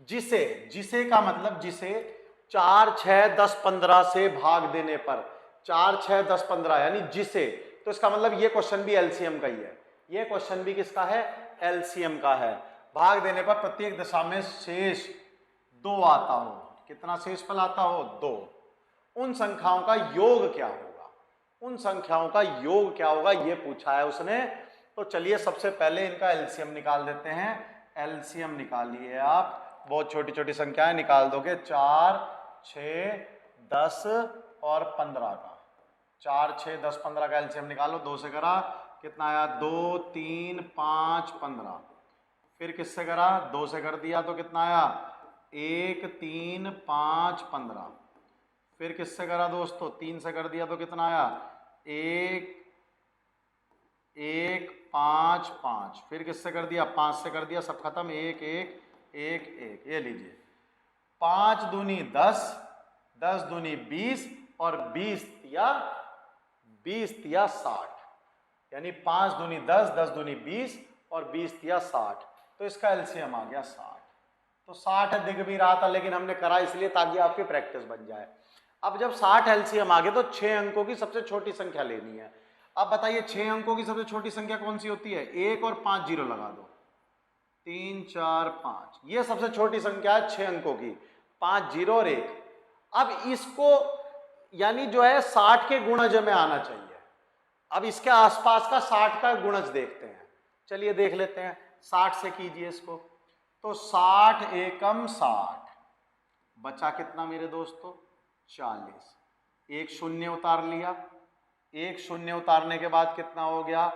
जिसे, जिसे का मतलब जिसे 4 6 10 15 से भाग देने पर, 4 6 10 15 यानी जिसे, तो इसका मतलब ये क्वेश्चन भी एलसीएम का ही है, ये क्वेश्चन भी किसका है? एलसीएम का है। भाग देने पर प्रत्येक दशा में शेष 2 आता हो, कितना शेषफल आता हो? 2। उन संख्याओं का योग क्या होगा? उन संख्याओं का योग क्या होगा ये पूछा है उसने। तो चलिए सबसे पहले इनका एलसीएम निकाल देते हैं। एलसीएम निकालिए आप, बहुत छोटी छोटी संख्याएं निकाल दोगे, 4 6 10 और 15 का, 4 6 10 15 का एलसीएम निकालो। 2 से करा कितना आया? 2 3 5 15। फिर किससे करा? 2 से कर दिया तो कितना आया? 1 3 5 15। फिर किससे करा दोस्तों? 3 से कर दिया तो कितना आया? 1 1 5 5। फिर किससे कर दिया? 5 से कर दिया, सब खत्म, 1 1 1 1। ये लीजिए, 5 दूनी 10, 10 दूनी 20 और 20 तिया 60, यानी 5 दूनी 10, 10 दूनी 20 और 20 तिया 60। तो इसका एलसीएम आ गया 60। तो 60 दिख भी रहा था लेकिन हमने करा इसलिए ताकि आपकी प्रैक्टिस बन जाए। अब जब 60 एलसीएम आ गए तो 6 अंकों की सबसे छोटी संख्या लेनी है। अब बताइए 6 अंकों की सबसे छोटी संख्या कौन सी होती है? 1 और 5 जीरो लगा दो, 3 4 5, ये सबसे छोटी संख्या है 6 अंकों की, 5 जीरो और 1। अब इसको यानी जो है 60 के गुणज में आना चाहिए। अब इसके आसपास का 60 का गुणज देखते हैं, चलिए देख लेते हैं। 60 से कीजिए इसको, तो 60 एकम 60, बचा कितना मेरे दोस्तों? 40। एक शून्य उतार लिया, एक शून्य उतारने के बाद कितना हो गया,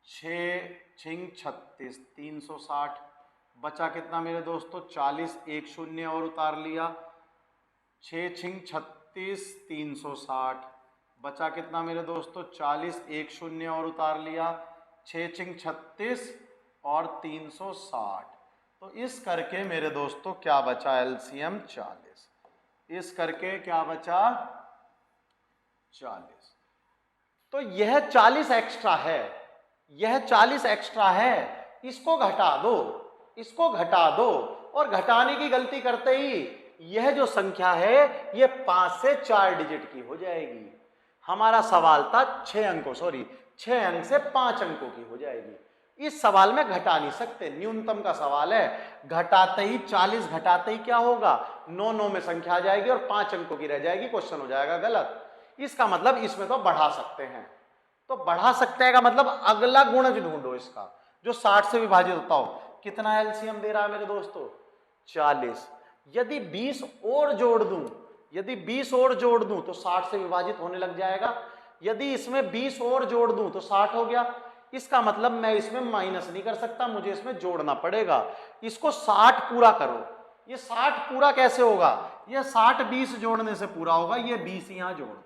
6 छिंग 36, 360। बचा कितना मेरे दोस्तों, 40, एक शून्य और उतार लिया, 6 छिंग 36, 360। बचा कितना मेरे दोस्तों, 40, एक शून्य और उतार लिया, 6 छिंग 36 और 360। तो इस करके मेरे दोस्तों क्या बचा, एलसीएम 40। इस करके क्या बचा, 40। तो यह 40 एक्स्ट्रा है, यह 40 एक्स्ट्रा है, इसको घटा दो, इसको घटा दो। और घटाने की गलती करते ही यह जो संख्या है यह 5 से 4 डिजिट की हो जाएगी। हमारा सवाल था 6 अंकों, सॉरी 6 अंक से 5 अंकों की हो जाएगी। इस सवाल में घटा नहीं सकते, न्यूनतम का सवाल है। घटाते ही 40 घटाते ही क्या होगा, 9 9 में संख्या आ जाएगी और 5 अंकों की रह जाएगी, क्वेश्चन हो जाएगा गलत। इसका मतलब इसमें तो बढ़ा सकते हैं, तो बढ़ा सकते हैं का मतलब अगला गुणज ढूंढो इसका जो 60 से विभाजित होता हो। कितना एलसीएम दे रहा है मेरे दोस्तों, 40। यदि 20 और जोड़ दूं, यदि 20 और जोड़ दूं तो 60 से विभाजित होने लग जाएगा। यदि इसमें 20 और जोड़ दूं तो 60 हो गया। इसका मतलब मैं इसमें माइनस नहीं कर सकता, मुझे इसमें जोड़ना पड़ेगा। इसको 60 पूरा करो। ये 60 पूरा कैसे होगा, ये 60 20 जोड़ने से पूरा होगा, ये 20 यहां जोड़ दो,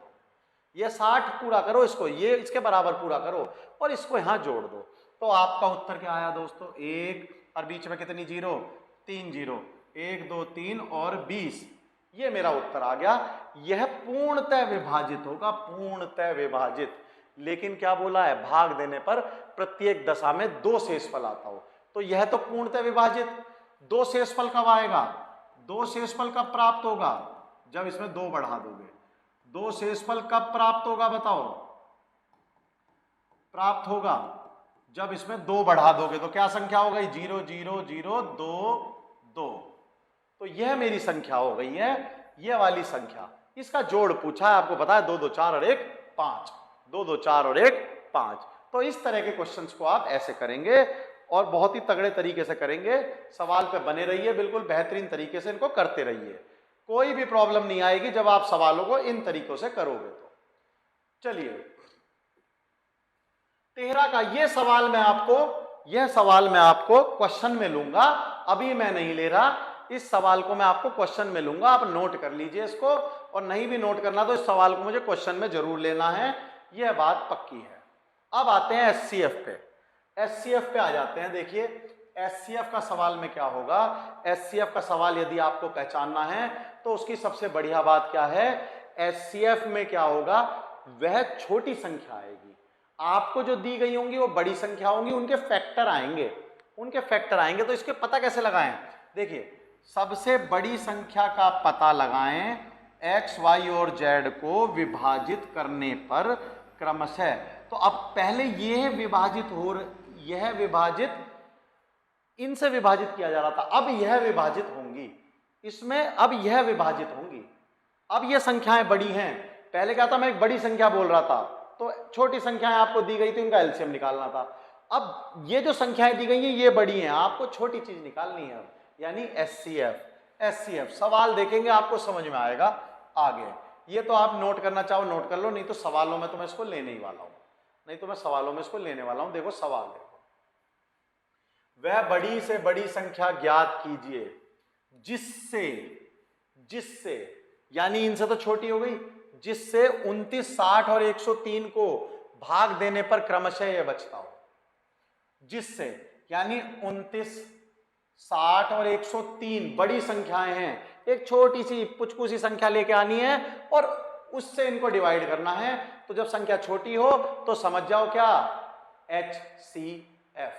ये 60 पूरा करो, इसको ये इसके बराबर पूरा करो और इसको यहां जोड़ दो। तो आपका उत्तर क्या आया दोस्तों, 1 और बीच में कितनी जीरो, 3 जीरो, 1 2 3 और 20, ये मेरा उत्तर आ गया। यह पूर्णतः विभाजित होगा, पूर्णतः विभाजित। लेकिन क्या बोला है, भाग देने पर प्रत्येक दशा में 2 शेषफल आता हो, तो यह तो पूर्णतः विभाजित। 2 शेषफल कब आएगा, 2 शेषफल कब प्राप्त होगा, जब इसमें 2 बढ़ा दोगे। 2 शेषफल कब प्राप्त होगा बताओ, प्राप्त होगा जब इसमें 2 बढ़ा दोगे। तो क्या संख्या हो गई, 0 0 0 2 2। तो यह मेरी संख्या हो गई है, यह वाली संख्या। इसका जोड़ पूछा है, आपको पता है 2 2 4 और 1 5, 2 2 4 और 1 5। तो इस तरह के क्वेश्चंस को आप ऐसे करेंगे और बहुत ही तगड़े तरीके से करेंगे। सवाल पे बने रहिए, बिल्कुल बेहतरीन तरीके से इनको करते रहिए। कोई भी प्रॉब्लम नहीं आएगी जब आप सवालों को इन तरीकों से करोगे तो। चलिए 13 का यह सवाल मैं आपको क्वेश्चन में लूंगा, अभी मैं नहीं ले रहा। इस सवाल को मैं आपको क्वेश्चन में लूंगा, आप नोट कर लीजिए इसको, और नहीं भी नोट करना तो इस सवाल को मुझे क्वेश्चन में जरूर लेना है, यह बात पक्की है। अब आते हैं एचसीएफ पे, एचसीएफ पे आ जाते हैं। देखिए एचसीएफ का सवाल में क्या होगा, एचसीएफ का सवाल यदि आपको पहचानना है तो उसकी सबसे बढ़िया बात क्या है, एचसीएफ में क्या होगा, वह छोटी संख्या आएगी। आपको जो दी गई होंगी वो बड़ी संख्या होंगी, उनके फैक्टर आएंगे, उनके फैक्टर आएंगे। तो इसके पता कैसे लगाएं, देखिए सबसे बड़ी संख्या का पता लगाएं एक्स वाई और जेड को विभाजित करने पर क्रमशः। तो अब पहले यह विभाजित इनसे विभाजित किया जा रहा था, अब यह विभाजित होंगी इसमें, अब यह विभाजित होंगी। अब ये संख्याएं बड़ी हैं, पहले क्या था, मैं एक बड़ी संख्या बोल रहा था तो छोटी संख्याएं आपको दी गई थी, उनका एलसीएम निकालना था। अब ये जो संख्याएं दी गई हैं ये बड़ी हैं, आपको छोटी चीज निकालनी है, यानी एचसीएफ। एचसीएफ सवाल देखेंगे आपको समझ में आएगा आगे। ये तो आप नोट करना चाहो नोट कर लो, नहीं तो सवालों में तो मैं इसको लेने ही वाला हूं, नहीं तो मैं सवालों में इसको लेने वाला हूं। देखो सवाल देखो, वह बड़ी से बड़ी संख्या ज्ञात कीजिए जिससे यानी इनसे तो छोटी हो गई, जिससे 29, 60 और 103 को भाग देने पर क्रमशः यह बचता हो। जिससे यानी 29, 60 और 103 बड़ी संख्याएं हैं, एक छोटी सी पुचकुसी संख्या लेके आनी है और उससे इनको डिवाइड करना है। तो जब संख्या छोटी हो तो समझ जाओ क्या, HCF।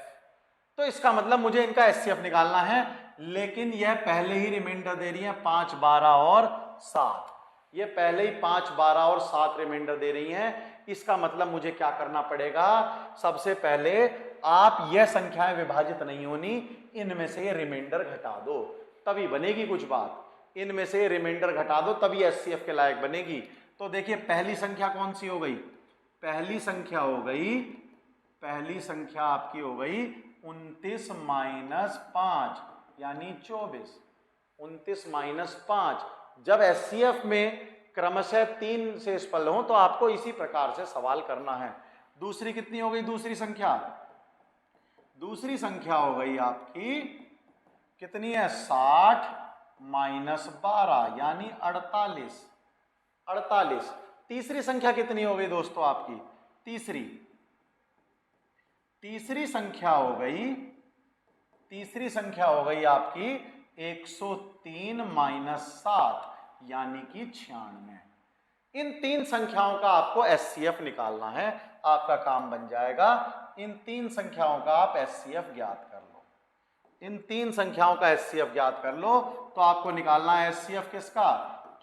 तो इसका मतलब मुझे इनका HCF निकालना है, लेकिन यह पहले ही रिमाइंडर दे रही है 5, 12 और 7। ये पहले ही 5, 12 और 7 रिमाइंडर दे रही हैं। इसका मतलब मुझे क्या करना पड़ेगा, सबसे पहले आप यह संख्याएं विभाजित नहीं होनी, इनमें से रिमाइंडर घटा दो तभी बनेगी कुछ बात। इनमें से रिमाइंडर घटा दो तभी HCF के लायक बनेगी। तो देखिए पहली संख्या कौन सी हो गई, पहली संख्या आपकी हो गई 29 माइनस 5 यानी 24। 29 माइनस 5 जब HCF में क्रमशः 3 शेषफल हो तो आपको इसी प्रकार से सवाल करना है। दूसरी कितनी हो गई? दूसरी संख्या हो गई आपकी कितनी है? 60 माइनस 12 यानी 48। तीसरी संख्या कितनी हो गई दोस्तों आपकी? तीसरी संख्या हो गई आपकी 103 माइनस 7 यानी कि 96। इन 3 संख्याओं का आपको एचसीएफ निकालना है, आपका काम बन जाएगा। इन 3 संख्याओं का आप एचसीएफ ज्ञात कर लो। इन 3 संख्याओं का एचसीएफ ज्ञात कर लो तो आपको निकालना है एचसीएफ किसका?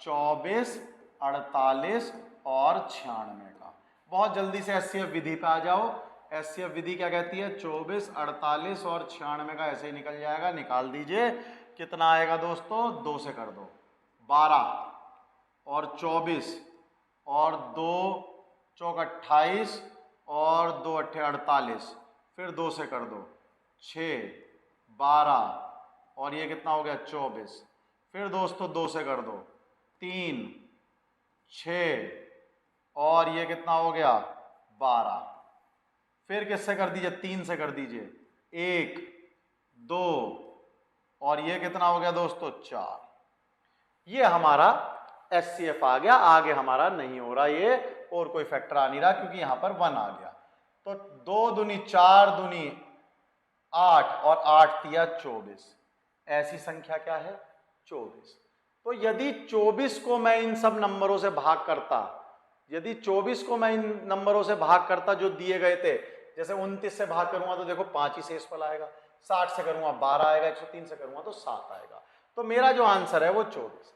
24, 48 और 96 का। बहुत जल्दी से एचसीएफ विधि पे आ जाओ। एचसीएफ विधि क्या कहती है? 24, 48 और 96 का ऐसे ही निकल जाएगा। निकाल दीजिए। कितना आएगा दोस्तों? 2 से कर दो 12 और 24 और 2 चौक 28 और 2 अट्ठे 48, फिर 2 से कर दो 6, 12 और ये कितना हो गया? 24। फिर दोस्तों 2 से कर दो 3, 6 और ये कितना हो गया? 12। फिर किससे कर दीजिए? 3 से कर दीजिए 1, 2 और ये कितना हो गया दोस्तों? 4। ये हमारा एचसीएफ आ गया। आगे हमारा नहीं हो रहा ये, और कोई फैक्टर आ नहीं रहा क्योंकि यहां पर 1 आ गया। तो 2 दूनी 4 दूनी 8 और 8 तिया 24। ऐसी संख्या क्या है? 24। तो यदि 24 को मैं इन सब नंबरों से भाग करता, यदि 24 को मैं इन नंबरों से भाग करता जो दिए गए थे, जैसे 29 से भाग करूंगा तो देखो 5 ही शेषफल आएगा, 60 से करूंगा 12 आएगा, 103 से करूंगा तो 7 आएगा। तो मेरा जो आंसर है वो 24 है।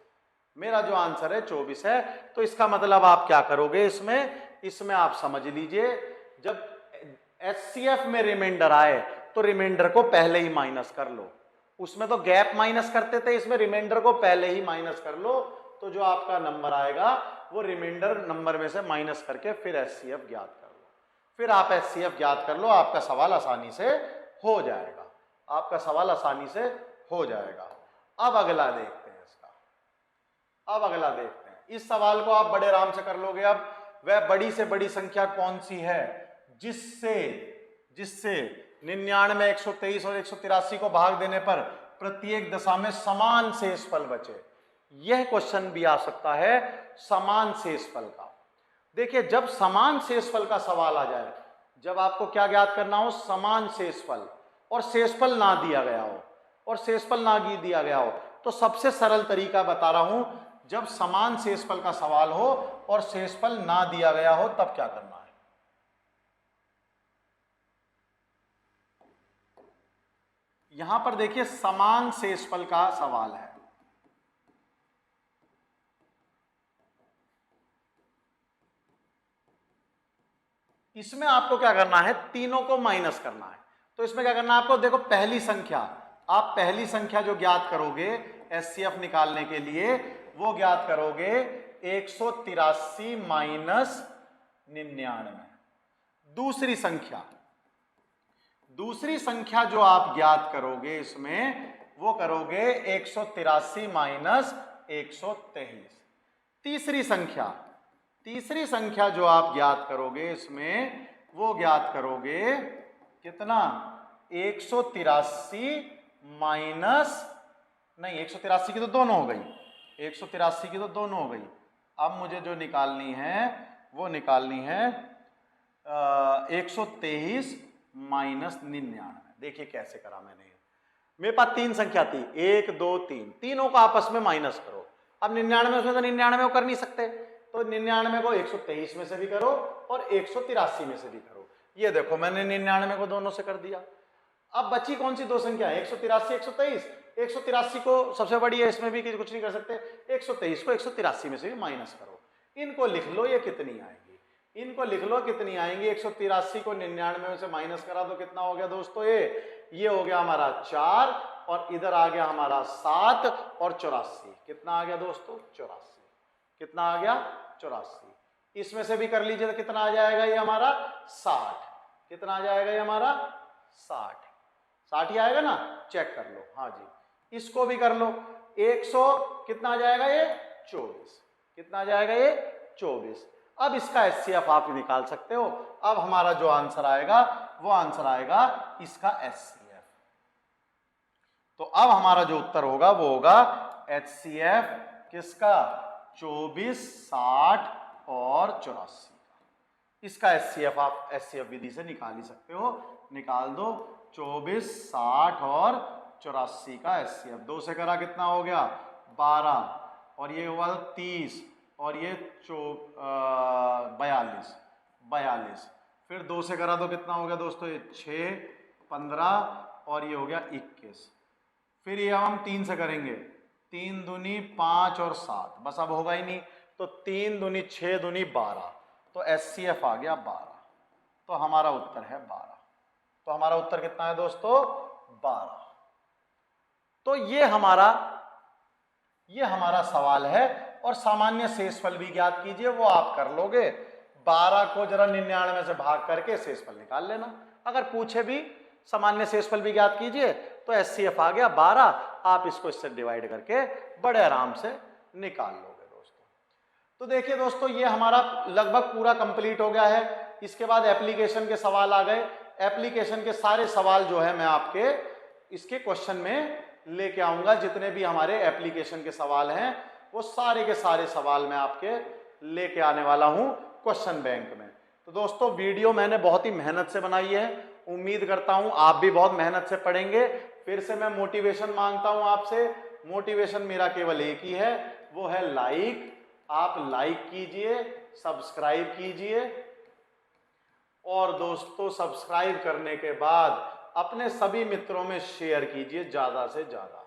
मेरा जो आंसर है 24 है। तो इसका मतलब आप क्या करोगे? इसमें आप समझ लीजिए, जब एचसीएफ में रिमाइंडर आए तो रिमाइंडर को पहले ही माइनस कर लो। उसमें तो गैप माइनस करते थे, इसमें रिमाइंडर को पहले ही माइनस कर लो। तो जो आपका नंबर आएगा वो रिमाइंडर नंबर में से माइनस करके फिर एचसीएफ ज्ञात कर लो। फिर आप एचसीएफ ज्ञात कर लो, आपका सवाल आसानी से हो जाएगा। आपका सवाल आसानी से हो जाएगा। अब अगला देखते हैं इसका। अब अगला देखते हैं। इस सवाल को आप बड़े आराम से कर लोगे। अब वह बड़ी से बड़ी संख्या कौन सी है जिससे 99, 123 और 183 को भाग देने पर प्रत्येक दशा में समान शेषफल बचे? यह क्वेश्चन भी आ सकता है समान शेषफल का। देखिए, जब समान शेषफल का सवाल आ जाए, जब आपको क्या ज्ञात करना हो? समान शेषफल, और शेषफल ना दिया गया हो, तो सबसे सरल तरीका बता रहा हूं। जब समान शेषफल का सवाल हो और शेषफल ना दिया गया हो तब क्या करना है? यहां पर देखिए समान शेषफल का सवाल है। इसमें आपको क्या करना है? तीनों को माइनस करना है। तो इसमें क्या करना है आपको? देखो, पहली संख्या जो ज्ञात करोगे एचसीएफ निकालने के लिए, वो ज्ञात करोगे 183 माइनस 99। दूसरी संख्या जो आप ज्ञात करोगे इसमें, वो करोगे 183 माइनस 123। तीसरी संख्या जो आप ज्ञात करोगे इसमें, वो ज्ञात करोगे कितना? 183 माइनस, नहीं 183 की तो दोनों हो गई, 183 की तो दोनों हो गई। अब मुझे जो निकालनी है वो निकालनी है 123 माइनस 99। देखिए कैसे करा मैंने। मेरे पास 3 संख्या थी, 1 2 3, तीनों को आपस में माइनस करो। अब 99 उसमें तो 99 को कर नहीं सकते, तो 99 को 123 में से भी करो और 183 में से भी करो। ये देखो मैंने 99 को दोनों से कर दिया। अब बची कौन सी 2 संख्या है? 183 123। 183 को सबसे बड़ी है, इसमें भी कुछ नहीं कर सकते। 123 को 183 में से भी माइनस करो। इनको लिख लो, ये कितनी आएगी? इनको लिख लो कितनी आएंगी। 183 को 99 में से माइनस करा तो कितना हो गया दोस्तों? ये हो गया हमारा 4, और इधर आ गया हमारा 7 और 84। कितना आ गया दोस्तों? 84। कितना आ गया? 84। इसमें से भी कर लीजिए तो कितना आ जाएगा? ये हमारा 60। कितना आ जाएगा? ये हमारा 60 ही आएगा ना? चेक कर लो। हाँ जी, इसको भी कर लो। 100 कितना आ जाएगा? ये 24। कितना आ जाएगा ये 24। अब इसका HCF आप निकाल सकते हो। अब हमारा जो आंसर आएगा वो आंसर आएगा इसका HCF। तो अब हमारा जो उत्तर होगा वो होगा HCF किसका 24, 60 और 84। इसका HCF आप HCF विधि से निकाल ही सकते हो। निकाल दो 24, 60 और 84 का HCF। 2 से करा कितना हो गया 12 और ये हुआ 30 और ये 42। फिर 2 से करा तो कितना हो गया दोस्तों ये 6, 15 और ये हो गया 21। फिर ये हम 3 से करेंगे 3 दूनी 5 और 7, बस अब होगा ही नहीं। तो 3 दूनी 6 दूनी 12, तो HCF आ गया 12। तो हमारा उत्तर है 12। तो हमारा उत्तर कितना है दोस्तों 12। तो ये हमारा सवाल है। और सामान्य शेषफल भी ज्ञात कीजिए, वो आप कर लोगे। 12 को जरा 99 से भाग करके शेषफल निकाल लेना। अगर पूछे भी सामान्य शेषफल भी ज्ञात कीजिए तो HCF आ गया 12। आप इसको इससे डिवाइड करके बड़े आराम से निकाल लोगे दोस्तों। तो देखिए दोस्तों ये हमारा लगभग पूरा कंप्लीट हो गया है। इसके बाद एप्लीकेशन के सवाल आ गए। एप्लीकेशन के सारे सवाल जो है मैं आपके इसके क्वेश्चन में लेके आऊंगा। जितने भी हमारे एप्लीकेशन के सवाल हैं वो सारे के सारे सवाल मैं आपके लेके आने वाला हूं क्वेश्चन बैंक में। तो दोस्तों वीडियो मैंने बहुत ही मेहनत से बनाई है। उम्मीद करता हूं आप भी बहुत मेहनत से पढ़ेंगे। फिर से मैं मोटिवेशन मांगता हूं आपसे। मोटिवेशन मेरा केवल एक ही है, वो है लाइक। आप लाइक कीजिए, सब्सक्राइब कीजिए और दोस्तों सब्सक्राइब करने के बाद अपने सभी मित्रों में शेयर कीजिए, ज्यादा से ज्यादा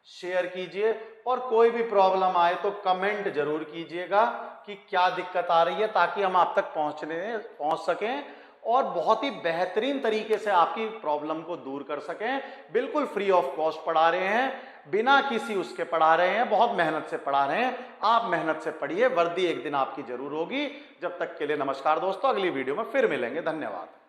शेयर कीजिए। और कोई भी प्रॉब्लम आए तो कमेंट जरूर कीजिएगा कि क्या दिक्कत आ रही है, ताकि हम आप तक पहुंच सकें और बहुत ही बेहतरीन तरीके से आपकी प्रॉब्लम को दूर कर सकें। बिल्कुल फ्री ऑफ कॉस्ट पढ़ा रहे हैं, बिना किसी उसके पढ़ा रहे हैं, बहुत मेहनत से पढ़ा रहे हैं। आप मेहनत से पढ़िए, वर्दी एक दिन आपकी जरूर होगी। जब तक के लिए नमस्कार दोस्तों, अगली वीडियो में फिर मिलेंगे। धन्यवाद।